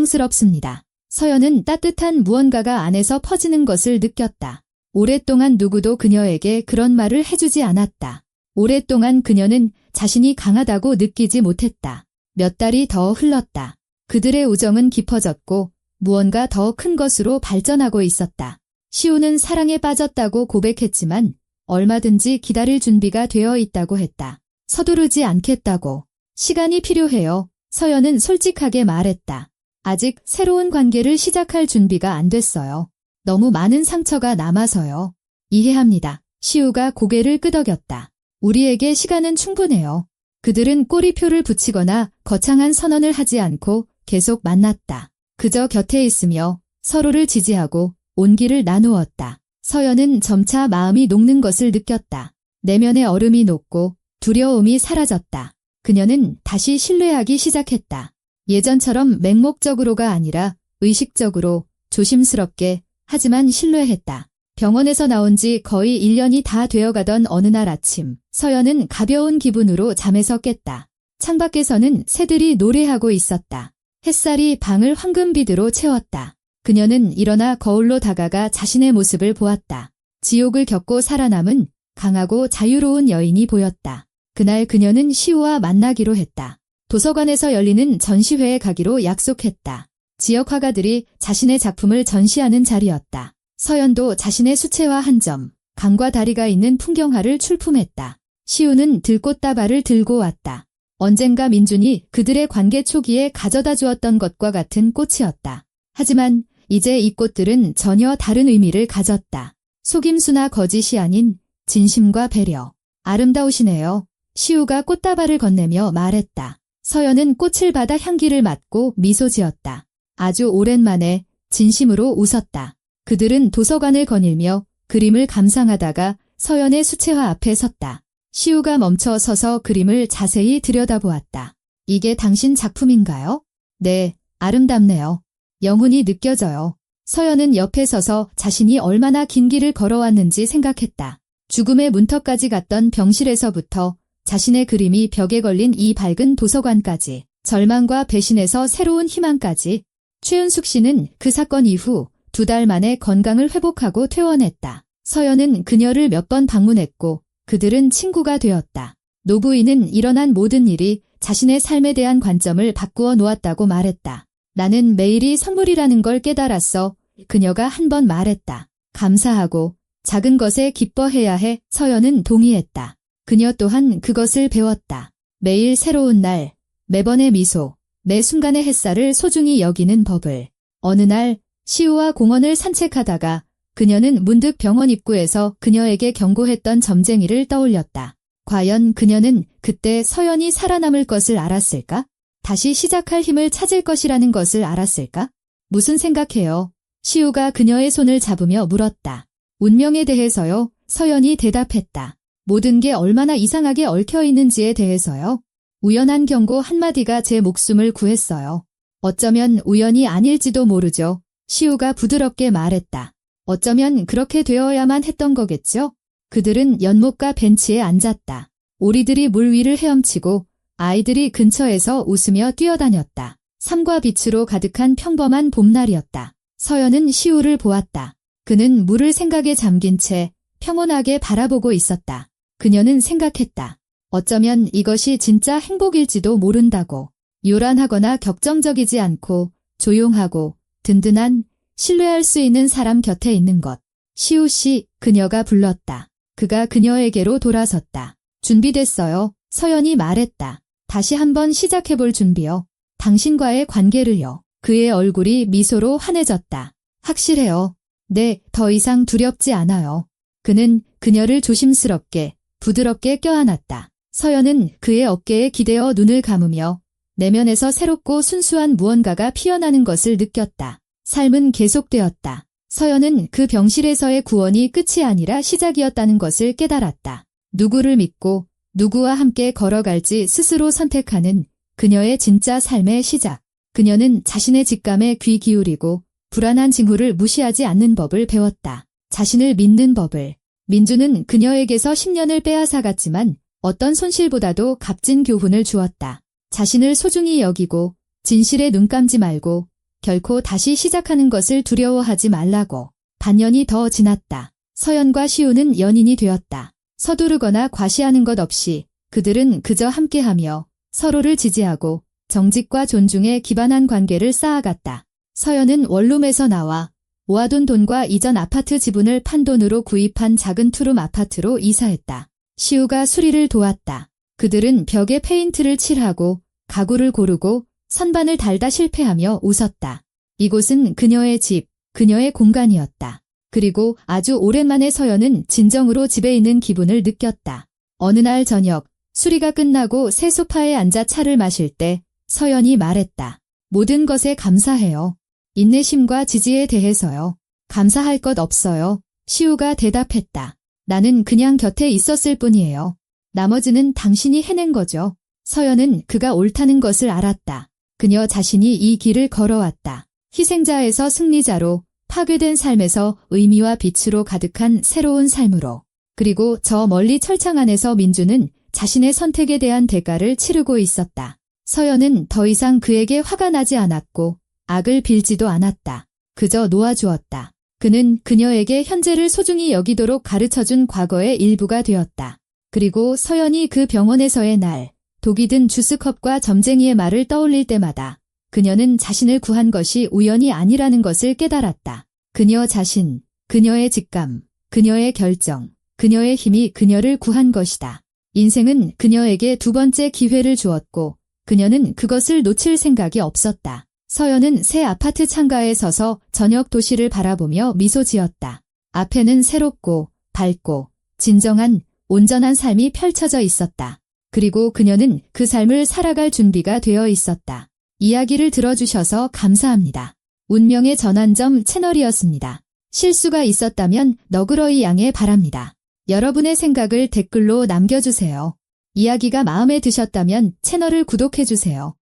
존경스럽습니다. 서연은 따뜻한 무언가가 안에서 퍼지는 것을 느꼈다. 오랫동안 누구도 그녀에게 그런 말을 해주지 않았다. 오랫동안 그녀는 자신이 강하다고 느끼지 못했다. 몇 달이 더 흘렀다. 그들의 우정은 깊어졌고 무언가 더 큰 것으로 발전하고 있었다. 시우는 사랑에 빠졌다고 고백했지만 얼마든지 기다릴 준비가 되어 있다고 했다. 서두르지 않겠다고. 시간이 필요해요. 서연은 솔직하게 말했다. 아직 새로운 관계를 시작할 준비가 안 됐어요. 너무 많은 상처가 남아서요. 이해합니다. 시우가 고개를 끄덕였다. 우리에게 시간은 충분해요. 그들은 꼬리표를 붙이거나 거창한 선언을 하지 않고 계속 만났다. 그저 곁에 있으며 서로를 지지하고 온기를 나누었다. 서연은 점차 마음이 녹는 것을 느꼈다. 내면의 얼음이 녹고 두려움이 사라졌다. 그녀는 다시 신뢰하기 시작했다. 예전처럼 맹목적으로가 아니라 의식적으로 조심스럽게 하지만 신뢰했다. 병원에서 나온 지 거의 1년이 다 되어가던 어느 날 아침, 서연은 가벼운 기분으로 잠에서 깼다. 창밖에서는 새들이 노래하고 있었다. 햇살이 방을 황금빛으로 채웠다. 그녀는 일어나 거울로 다가가 자신의 모습을 보았다. 지옥을 겪고 살아남은 강하고 자유로운 여인이 보였다. 그날 그녀는 시우와 만나기로 했다. 도서관에서 열리는 전시회에 가기로 약속했다. 지역 화가들이 자신의 작품을 전시하는 자리였다. 서연도 자신의 수채화 한 점, 강과 다리가 있는 풍경화를 출품했다. 시우는 들꽃다발을 들고 왔다. 언젠가 민준이 그들의 관계 초기에 가져다 주었던 것과 같은 꽃이었다. 하지만 이제 이 꽃들은 전혀 다른 의미를 가졌다. 속임수나 거짓이 아닌 진심과 배려. 아름다우시네요. 시우가 꽃다발을 건네며 말했다. 서연은 꽃을 받아 향기를 맡고 미소 지었다. 아주 오랜만에 진심으로 웃었다. 그들은 도서관을 거닐며 그림을 감상하다가 서연의 수채화 앞에 섰다. 시우가 멈춰 서서 그림을 자세히 들여다보았다. 이게 당신 작품인가요? 네, 아름답네요. 영혼이 느껴져요. 서연은 옆에 서서 자신이 얼마나 긴 길을 걸어왔는지 생각했다. 죽음의 문턱까지 갔던 병실에서부터 자신의 그림이 벽에 걸린 이 밝은 도서관까지, 절망과 배신에서 새로운 희망까지. 최은숙 씨는 그 사건 이후 2달 만에 건강을 회복하고 퇴원했다. 서연은 그녀를 몇 번 방문했고 그들은 친구가 되었다. 노부인은 일어난 모든 일이 자신의 삶에 대한 관점을 바꾸어 놓았다고 말했다. 나는 매일이 선물이라는 걸 깨달았어. 그녀가 한 번 말했다. 감사하고 작은 것에 기뻐해야 해. 서연은 동의했다. 그녀 또한 그것을 배웠다. 매일 새로운 날, 매번의 미소, 매 순간의 햇살을 소중히 여기는 법을. 어느 날 시우와 공원을 산책하다가 그녀는 문득 병원 입구에서 그녀에게 경고했던 점쟁이를 떠올렸다. 과연 그녀는 그때 서연이 살아남을 것을 알았을까? 다시 시작할 힘을 찾을 것이라는 것을 알았을까? 무슨 생각해요? 시우가 그녀의 손을 잡으며 물었다. 운명에 대해서요. 서연이 대답했다. 모든 게 얼마나 이상하게 얽혀 있는지에 대해서요. 우연한 경고 한마디가 제 목숨을 구했어요. 어쩌면 우연이 아닐지도 모르죠. 시우가 부드럽게 말했다. 어쩌면 그렇게 되어야만 했던 거겠죠? 그들은 연못가 벤치에 앉았다. 오리들이 물 위를 헤엄치고 아이들이 근처에서 웃으며 뛰어다녔다. 삶과 빛으로 가득한 평범한 봄날이었다. 서연은 시우를 보았다. 그는 물을 생각에 잠긴 채 평온하게 바라보고 있었다. 그녀는 생각했다. 어쩌면 이것이 진짜 행복일지도 모른다고. 요란하거나 격정적이지 않고 조용하고 든든한 신뢰할 수 있는 사람 곁에 있는 것. 시우 씨, 그녀가 불렀다. 그가 그녀에게로 돌아섰다. 준비됐어요. 서연이 말했다. 다시 한번 시작해볼 준비요. 당신과의 관계를요. 그의 얼굴이 미소로 환해졌다. 확실해요. 네, 더 이상 두렵지 않아요. 그는 그녀를 조심스럽게, 부드럽게 껴안았다. 서연은 그의 어깨에 기대어 눈을 감으며 내면에서 새롭고 순수한 무언가가 피어나는 것을 느꼈다. 삶은 계속되었다. 서연은 그 병실에서의 구원이 끝이 아니라 시작이었다는 것을 깨달았다. 누구를 믿고 누구와 함께 걸어갈지 스스로 선택하는 그녀의 진짜 삶의 시작. 그녀는 자신의 직감에 귀 기울이고 불안한 징후를 무시하지 않는 법을 배웠다. 자신을 믿는 법을. 민주는 그녀에게서 10년을 빼앗아갔지만 어떤 손실보다도 값진 교훈을 주었다. 자신을 소중히 여기고 진실에 눈 감지 말고 결코 다시 시작하는 것을 두려워하지 말라고. 반년이 더 지났다. 서연과 시우는 연인이 되었다. 서두르거나 과시하는 것 없이 그들은 그저 함께하며 서로를 지지하고 정직과 존중에 기반한 관계를 쌓아갔다. 서연은 원룸에서 나와 모아둔 돈과 이전 아파트 지분을 판 돈으로 구입한 작은 투룸 아파트로 이사했다. 시우가 수리를 도왔다. 그들은 벽에 페인트를 칠하고 가구를 고르고 선반을 달다 실패하며 웃었다. 이곳은 그녀의 집, 그녀의 공간이었다. 그리고 아주 오랜만에 서연은 진정으로 집에 있는 기분을 느꼈다. 어느 날 저녁, 수리가 끝나고 새 소파에 앉아 차를 마실 때 서연이 말했다. 모든 것에 감사해요. 인내심과 지지에 대해서요. 감사할 것 없어요. 시우가 대답했다. 나는 그냥 곁에 있었을 뿐이에요. 나머지는 당신이 해낸 거죠. 서연은 그가 옳다는 것을 알았다. 그녀 자신이 이 길을 걸어왔다. 희생자에서 승리자로, 파괴된 삶에서 의미와 빛으로 가득한 새로운 삶으로. 그리고 저 멀리 철창 안에서 민주는 자신의 선택에 대한 대가를 치르고 있었다. 서연은 더 이상 그에게 화가 나지 않았고 악을 빌지도 않았다. 그저 놓아주었다. 그는 그녀에게 현재를 소중히 여기도록 가르쳐준 과거의 일부가 되었다. 그리고 서연이 그 병원에서의 날, 독이 든 주스컵과 점쟁이의 말을 떠올릴 때마다 그녀는 자신을 구한 것이 우연이 아니라는 것을 깨달았다. 그녀 자신, 그녀의 직감, 그녀의 결정, 그녀의 힘이 그녀를 구한 것이다. 인생은 그녀에게 두 번째 기회를 주었고 그녀는 그것을 놓칠 생각이 없었다. 서연은 새 아파트 창가에 서서 저녁 도시를 바라보며 미소 지었다. 앞에는 새롭고 밝고 진정한 온전한 삶이 펼쳐져 있었다. 그리고 그녀는 그 삶을 살아갈 준비가 되어 있었다. 이야기를 들어주셔서 감사합니다. 운명의 전환점 채널이었습니다. 실수가 있었다면 너그러이 양해 바랍니다. 여러분의 생각을 댓글로 남겨주세요. 이야기가 마음에 드셨다면 채널을 구독해주세요.